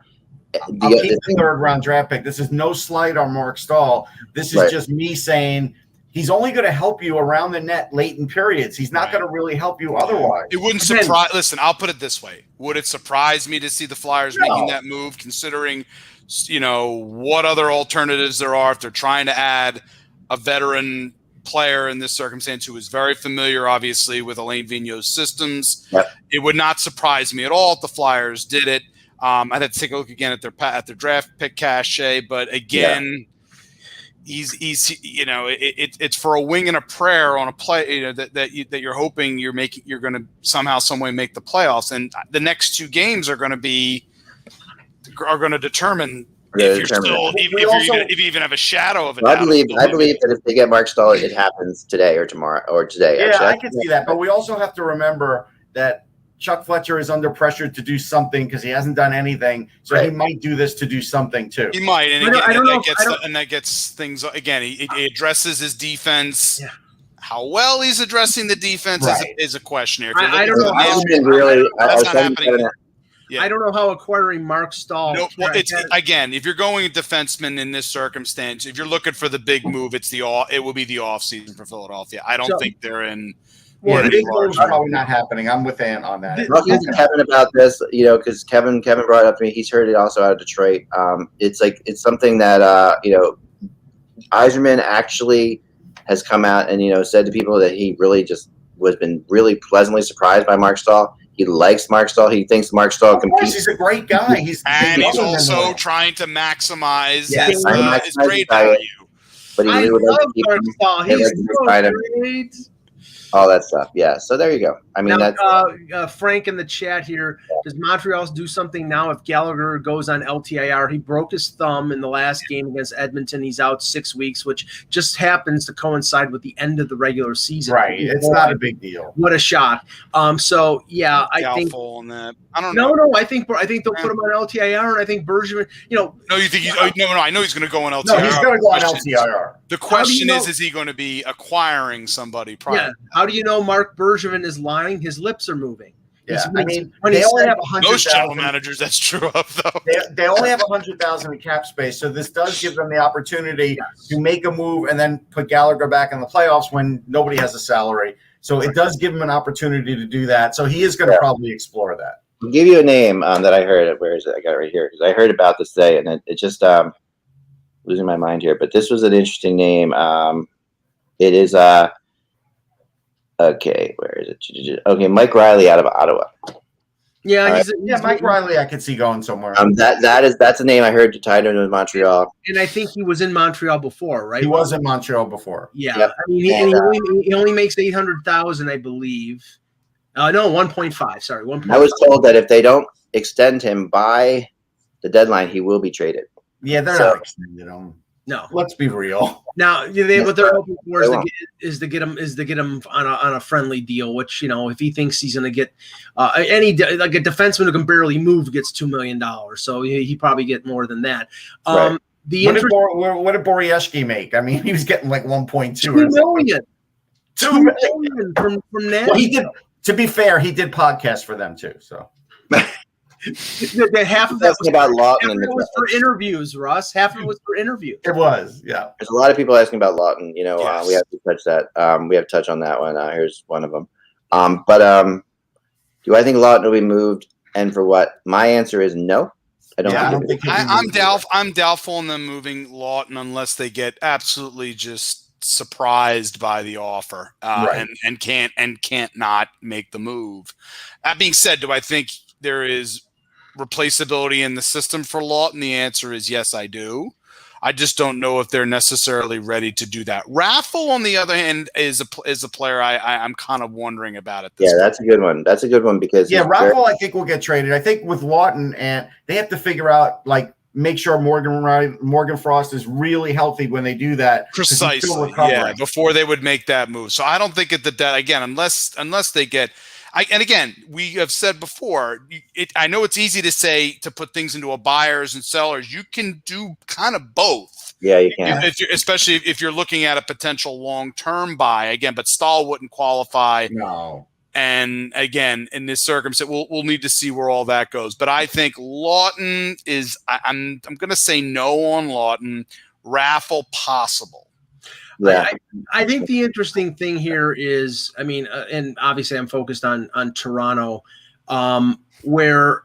I'll keep the third round draft pick. This is no slight on Mark Stahl. This is just me saying he's only going to help you around the net late in periods. He's not going to really help you otherwise. It wouldn't surprise. Listen, I'll put it this way: would it surprise me to see the Flyers making that move, considering what other alternatives there are if they're trying to add a veteran player in this circumstance who is very familiar, obviously, with Alain Vigneault's systems? Yep. It would not surprise me at all if the Flyers did it. I'd have to take a look again at their draft pick cachet, but again, it's for a wing and a prayer on a play, that you're hoping you're going to somehow, some way make the playoffs, and the next 2 games are going to determine if you're still, if you even have a shadow of a doubt. I believe that if they get Mark Stahl, it happens today or tomorrow or today. Yeah, actually. I can see that, but we also have to remember that Chuck Fletcher is under pressure to do something because he hasn't done anything. So he might do this to do something too. He might, and that gets things again. He addresses his defense. Yeah. How well he's addressing the defense is a question here. I don't know. That's not happening. Yeah. I don't know how acquiring Mark Stahl. No, well, again, if you're going a defenseman in this circumstance, if you're looking for the big move, it will be the offseason for Philadelphia. I don't think they're in. Yeah, the big move's probably not happening. I'm with Ant on that. Talking to Kevin about this, because Kevin brought it up to me. He's heard it also out of Detroit. It's something that Yzerman actually has come out and said to people that he really just been really pleasantly surprised by Mark Stahl. He likes Mark Stahl. He thinks Mark Stahl competes. He's a great guy. He's also trying to maximize his grade value. But I love Mark Stahl. He's so great. All that stuff, yeah. So there you go. I mean, now, that's Frank in the chat here. Does Montreal do something now if Gallagher goes on LTIR? He broke his thumb in the last game against Edmonton. He's out 6 weeks, which just happens to coincide with the end of the regular season. Right, it's not a big deal. What a shot! So yeah, I think. On that. I don't know. No, I think they'll put him on LTIR, and I think Bergevin. No, you think he's? No, I know he's going to go on LTIR. No, he's going to go on LTIR. The question is he going to be acquiring somebody prior? Yeah. How do you know Mark Bergevin is lying? His lips are moving. Yeah, they only have 100,000. Most general managers, that's true of though. They only have 100,000 in cap space, so this does give them the opportunity to make a move and then put Gallagher back in the playoffs when nobody has a salary. So it does give him an opportunity to do that. So he is going to probably explore that. I'll give you a name that I heard. Where is it? I got it right here because I heard about this today, and it just losing my mind here. But this was an interesting name. It is okay. Where is it? Okay, Mike Riley out of Ottawa. Yeah, Mike Riley. I could see going somewhere. That's a name I heard tied into Montreal. And I think he was in Montreal before, right? He was in Montreal before. Yeah, yep. I mean, he only makes 800,000, I believe. No, 1.5. Sorry, 1.5. I was told that if they don't extend him by the deadline, he will be traded. Yeah, they're not extending him. No, let's be real. Now, what they're hoping for is to get him on a friendly deal. Which if he thinks he's going to get any like a defenseman who can barely move gets $2 million, so he probably get more than that. Right. What did Borieski make? I mean, he was getting like 1.2 $2 million. $2 million from that. Well, he did. To be fair, he did podcasts for them too. So. Half of that was about Lawton was for interviews, Russ. Half of it was for interviews. It was, yeah. There's a lot of people asking about Lawton. Yes. We have to touch that. We have to touch on that one. Here's one of them. Do I think Lawton will be moved, and for what? My answer is no. I don't think. I'm doubtful on them moving Lawton unless they get absolutely just surprised by the offer and can't not make the move. That being said, do I think there is replaceability in the system for Lawton? The answer is yes, I do. I just don't know if they're necessarily ready to do that. Raffle, on the other hand, is a player I'm kind of wondering about at this point. That's a good one. That's a good one because Raffle I think will get traded. I think with Lawton, and they have to figure out make sure Morgan Frost is really healthy when they do that. Precisely, yeah, before they would make that move. So I don't think unless they get. And again, we have said before, I know it's easy to say to put things into a buyers and sellers. You can do kind of both. Yeah, you can. Especially if you're looking at a potential long-term buy. Again, but Stahl wouldn't qualify. No. And again, in this circumstance, we'll need to see where all that goes. But I think Lawton is. I'm going to say no on Lawton. Raffle possible. Yeah. I think the interesting thing here is, and obviously I'm focused on Toronto, where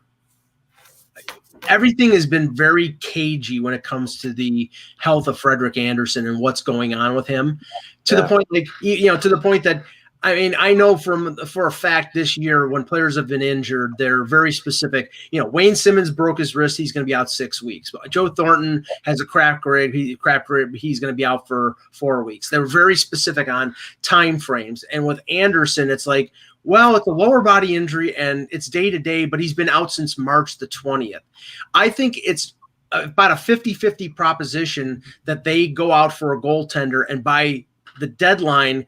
everything has been very cagey when it comes to the health of Frederik Andersen and what's going on with him, to the point, to the point that I mean, I know for a fact this year when players have been injured, they're very specific. Wayne Simmons broke his wrist; he's going to be out 6 weeks. Joe Thornton has a cracked rib; he's going to be out for 4 weeks. They're very specific on time frames. And with Anderson, it's like, well, it's a lower body injury and it's day to day, but he's been out since March the 20th. I think it's about a 50-50 proposition that they go out for a goaltender, and by the deadline,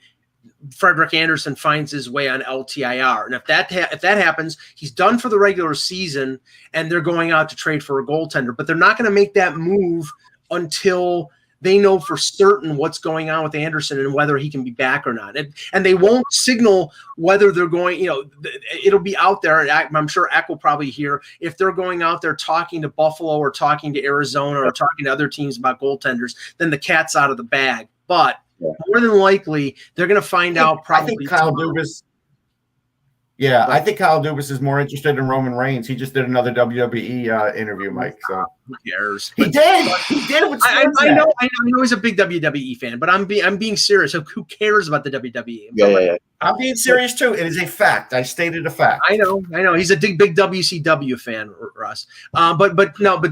Frederik Andersen finds his way on LTIR. And if that happens, he's done for the regular season, and they're going out to trade for a goaltender. But they're not going to make that move until they know for certain what's going on with Anderson and whether he can be back or not. And they won't signal whether they're going, it'll be out there. I'm sure Eck will probably hear if they're going out there talking to Buffalo or talking to Arizona or talking to other teams about goaltenders, then the cat's out of the bag. But more than likely, they're going to find out probably. I think Kyle Dubas. Yeah, I think Kyle Dubas is more interested in Roman Reigns. He just did another WWE interview, Mike. So who cares? He did. I know he's a big WWE fan, but I'm being serious. Who cares about the WWE? Yeah. I'm being serious too. It is a fact. I stated a fact. I know. He's a big WCW fan, Russ. But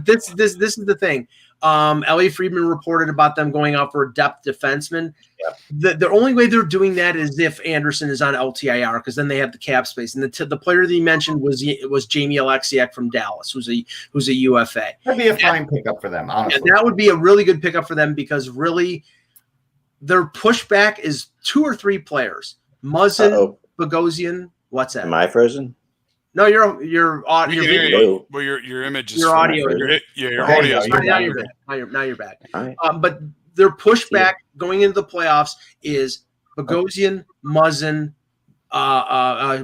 this is the thing. Elliot Friedman reported about them going out for a depth defenseman. Yeah. The only way they're doing that is if Anderson is on LTIR, because then they have the cap space. And the player that he mentioned was Jamie Alexiak from Dallas, who's a UFA. That'd be a fine pickup for them, honestly. Yeah, that would be a really good pickup for them because really their pushback is 2 or 3 players. Muzzin, Bogosian, what's that? Am I frozen? No, your audio. Your image is your audio. Your audio. Now you're back. All right. But their pushback going into the playoffs is Bogosian, Muzzin,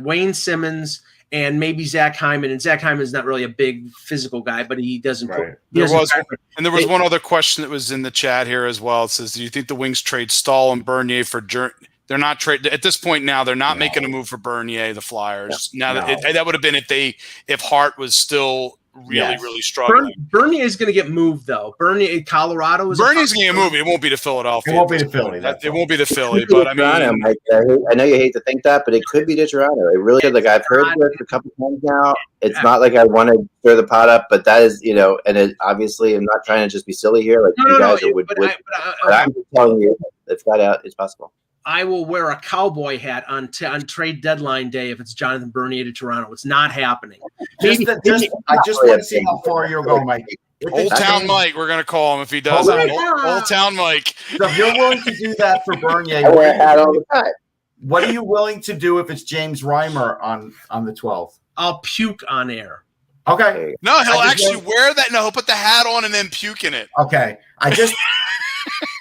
Wayne Simmons, and maybe Zach Hyman. And Zach Hyman is not really a big physical guy, but he doesn't. Right. There was one other question that was in the chat here as well. It says, "Do you think the Wings trade Stahl and Bernier for?" They're not trading at this point. Now they're not making a move for Bernier, the Flyers. That would have been if Hart was still really struggling. Bernier is going to get moved though. Bernier, Colorado is. Bernie's going to get moved. It won't be to Philadelphia. It won't be to Philly. It won't be to Philly. But I mean, I know you hate to think that, but it could be to Toronto. It really could. Like I've heard this a couple times now. It's not like I want to stir the pot up, but that is, and it obviously I'm not trying to just be silly here. Like you guys would. But I'm just telling you, it's flat out. It's possible. I will wear a cowboy hat on trade deadline day if it's Jonathan Bernier to Toronto. It's not happening. I just want to see how far you'll go, Mike. Old Town Mike, we're going to call him if he does. Old Town Mike. So if you're willing to do that for Bernier, I wear a hat all the time. What are you willing to do if it's James Reimer on the 12th? I'll puke on air. Okay. No, he'll actually wear that. No, he'll put the hat on and then puke in it. Okay.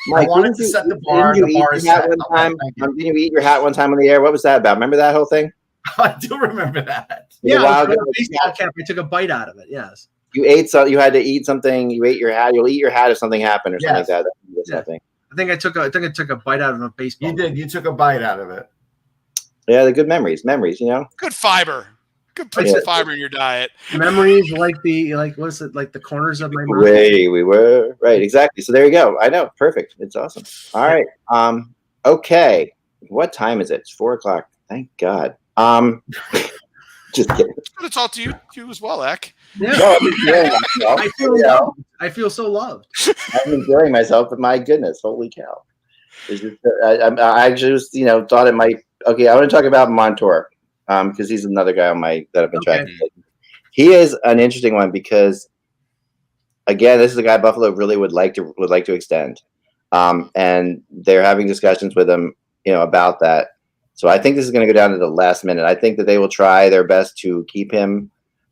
Mike, I wanted to set the bar. Didn't you eat your hat one time on the air? What was that about? Remember that whole thing? I do remember that. Yeah, a baseball cap. I took a bite out of it. Yes. You ate so you had to eat something. You ate your hat. You'll eat your hat if something happened or something like that. I think I took a bite out of a baseball. You did. You took a bite out of it. Yeah, the good memories. Good fiber. Good put some fiber in your diet. Memories like what's it like the corners of my mouth? We were right, exactly. So there you go. I know, perfect. It's awesome. All right. Okay. What time is it? It's 4:00. Thank God. Just kidding. I'm going to talk to you as well, Eck. Yeah. No, I feel so loved. I'm enjoying myself, but my goodness, holy cow! I actually just thought it might. Okay, I want to talk about Montour. Because he's another guy that I've been tracking. He is an interesting one because, again, this is a guy Buffalo really would like to extend, and they're having discussions with him, about that. So I think this is going to go down to the last minute. I think that they will try their best to keep him,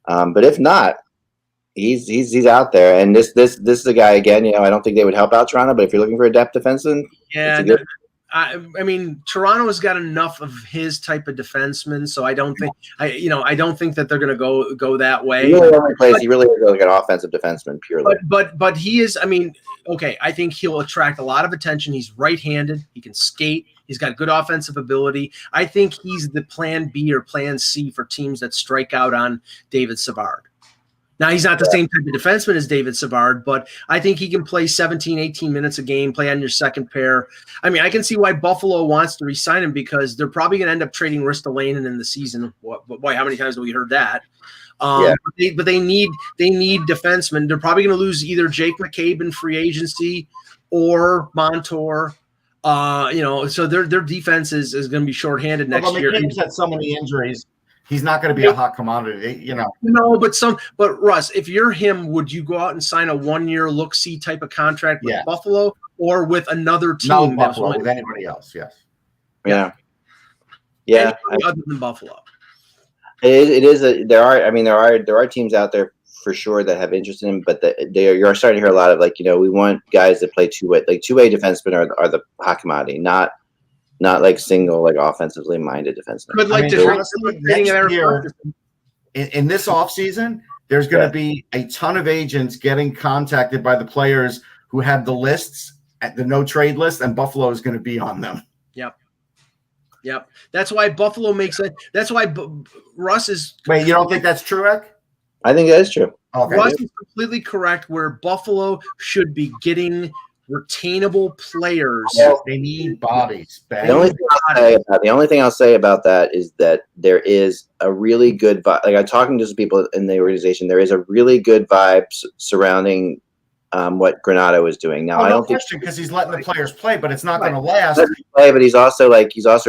but if not, he's out there. And this is a guy again. I don't think they would help out Toronto, but if you're looking for a depth defenseman, I mean, Toronto has got enough of his type of defenseman, so I don't think that they're going to go that way. He really is like an offensive defenseman purely. But he is. I mean, okay, I think he'll attract a lot of attention. He's right-handed. He can skate. He's got good offensive ability. I think he's the plan B or plan C for teams that strike out on David Savard. Now, he's not the same type of defenseman as David Savard, but I think he can play 17, 18 minutes a game, play on your second pair. I mean, I can see why Buffalo wants to re-sign him because they're probably going to end up trading Ristolainen in the season. Boy, how many times have we heard that? But they need defensemen. They're probably going to lose either Jake McCabe in free agency or Montour. So their defense is going to be shorthanded next year. McCabe's had so many injuries. He's not going to be a hot commodity, No, but Russ, if you're him, would you go out and sign a 1-year look-see type of contract with Buffalo or with another team? No, Buffalo, with anybody else, yes. Yeah. Other than Buffalo. There are teams out there for sure that have interest in him, but you're starting to hear a lot of we want guys that play two-way. Like two-way defensemen are the hot commodity, not like single, like offensively minded defensemen. But honestly, next year, in this offseason, there's going to be a ton of agents getting contacted by the players who have the lists at the no trade list, and Buffalo is going to be on them. Yep. That's why Buffalo makes it. That's why Russ is. Wait, you don't think that's true, Rick? I think that is true. Okay. Russ is completely correct. Where Buffalo should be getting retainable players. Well, they need bodies. The only thing I'll say about that is that there is a really good vibe. Like I'm talking to some people in the organization, there is a really good vibe surrounding what Granato is doing now. I don't think because he's letting the players play, but it's not going to last. But he's also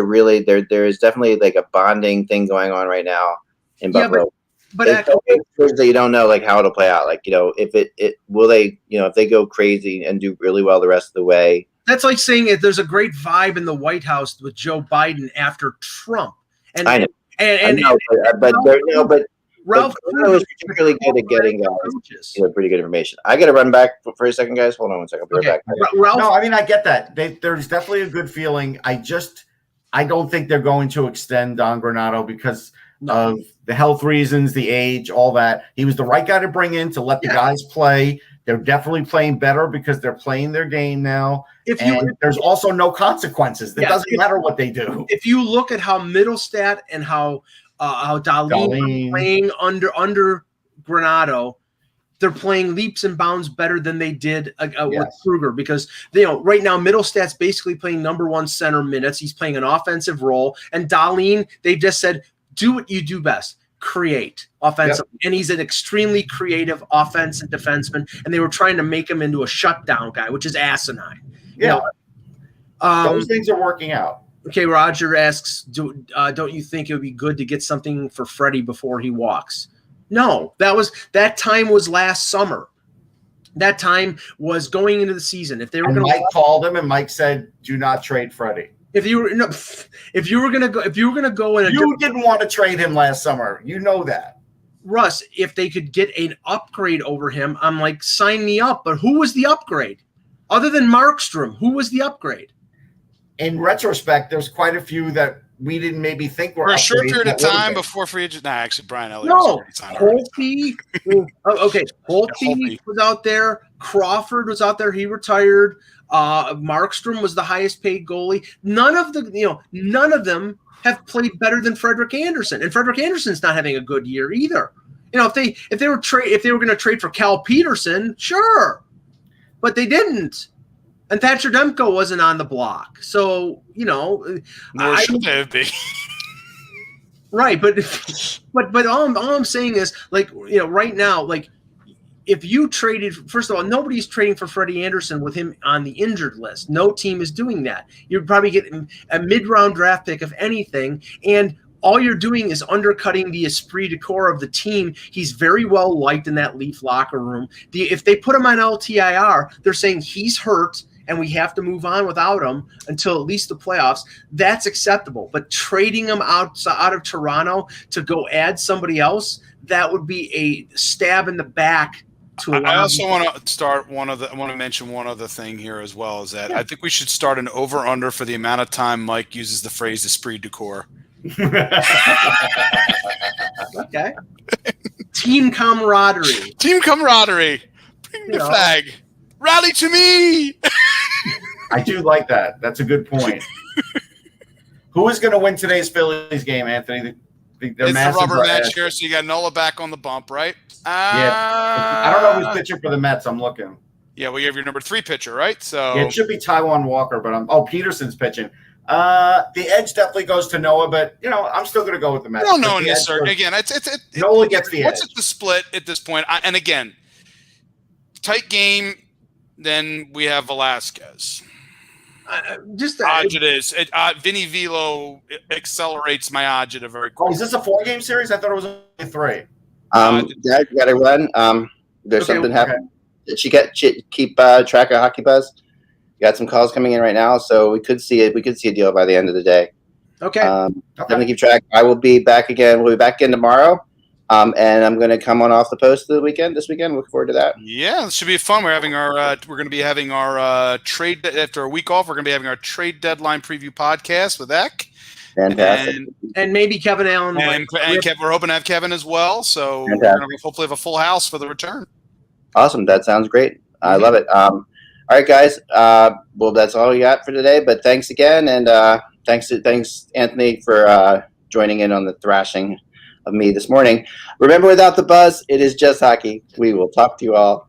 really there is definitely like a bonding thing going on right now in Buffalo. But that you don't know how it'll play out. If they go crazy and do really well the rest of the way. That's like saying if there's a great vibe in the White House with Joe Biden after Trump. And I know, but Ralph was particularly good at getting pretty good information. I got to run back for a second, guys. Hold on one second. I'll be right back. No, I mean I get that. There's definitely a good feeling. I don't think they're going to extend Don Granato because of the health reasons, the age, all that. He was the right guy to bring in to let the guys play. They're definitely playing better because they're playing their game now. There's also no consequences. It doesn't matter what they do. If you look at how Middlestat and how Dahlin are playing under Granato, they're playing leaps and bounds better than they did with Kruger because right now Middlestat's basically playing number one center minutes. He's playing an offensive role, and Dahlin, they just said, do what you do best, create offensively. Yep. And he's an extremely creative offensive defenseman, and they were trying to make him into a shutdown guy, which is asinine. Yeah. Those things are working out. Okay, Roger asks, don't you think it would be good to get something for Freddie before he walks? No, that time was last summer. That time was going into the season. If they were Mike called him, and Mike said, "Do not trade Freddie." If you were gonna go in, you didn't want to trade him last summer. You know that, Russ. If they could get an upgrade over him, I'm like, sign me up. But who was the upgrade? Other than Markstrom, who was the upgrade? In retrospect, there's quite a few that we didn't maybe think were for a short period of time before free agent. Actually, Brian Elliott. Holtby. Holtby was out there. Crawford was out there. He retired. Markstrom was the highest paid goalie. None of them have played better than Frederik Andersen, and Frederik Andersen's not having a good year either. If they were going to trade for Cal Peterson, sure, but they didn't. And Thatcher Demko wasn't on the block, so nor should they be. Right, but all I'm saying is right now, if you traded, first of all, nobody's trading for Freddie Andersen with him on the injured list. No team is doing that. You're probably getting a mid-round draft pick, if anything, and all you're doing is undercutting the esprit de corps of the team. He's very well liked in that Leaf locker room. If they put him on LTIR, they're saying he's hurt and we have to move on without him until at least the playoffs. That's acceptable. But trading him out of Toronto to go add somebody else, that would be a stab in the back. I also want to mention one other thing here as well, is that I think we should start an over-under for the amount of time Mike uses the phrase esprit de corps. Okay. Team camaraderie. Bring the flag. Rally to me. I do like that. That's a good point. Who is going to win today's Phillies game, Anthony? Their it's the rubber match ass. here, so you got Nola back on the bump, right? I don't know who's pitching for the Mets. I'm looking. Yeah, well, you have your number 3 pitcher, right? So it should be Taijuan Walker, but Peterson's pitching. The edge definitely goes to Noah, but I'm still going to go with the Mets. I don't know in this circuit. Again, Noah gets the edge. What's the split at this point? And again, tight game. Then we have Velasquez. Agita is Vinny Velo accelerates my Agita very quickly. Oh, is this a 4-game series? I thought it was only 3. Dad, you got to run. There's something happening. Did she keep track of Hockey Buzz? Got some calls coming in right now, so we could see it. We could see a deal by the end of the day. Okay. Definitely keep track. I will be back again. We'll be back in tomorrow. And I'm going to come on off the post this weekend. Looking forward to that. Yeah, it should be fun. We're going to be having our trade after a week off. We're going to be having our trade deadline preview podcast with Eck. Fantastic. And maybe Kevin Allen. And Kevin, we're hoping to have Kevin as well. So we're going to hopefully have a full house for the return. Awesome. That sounds great. I love it. All right, guys. Well, that's all we got for today. But thanks again, and thanks Anthony for joining in on the thrashing of me this morning. Remember, without the buzz, it is just hockey. We will talk to you all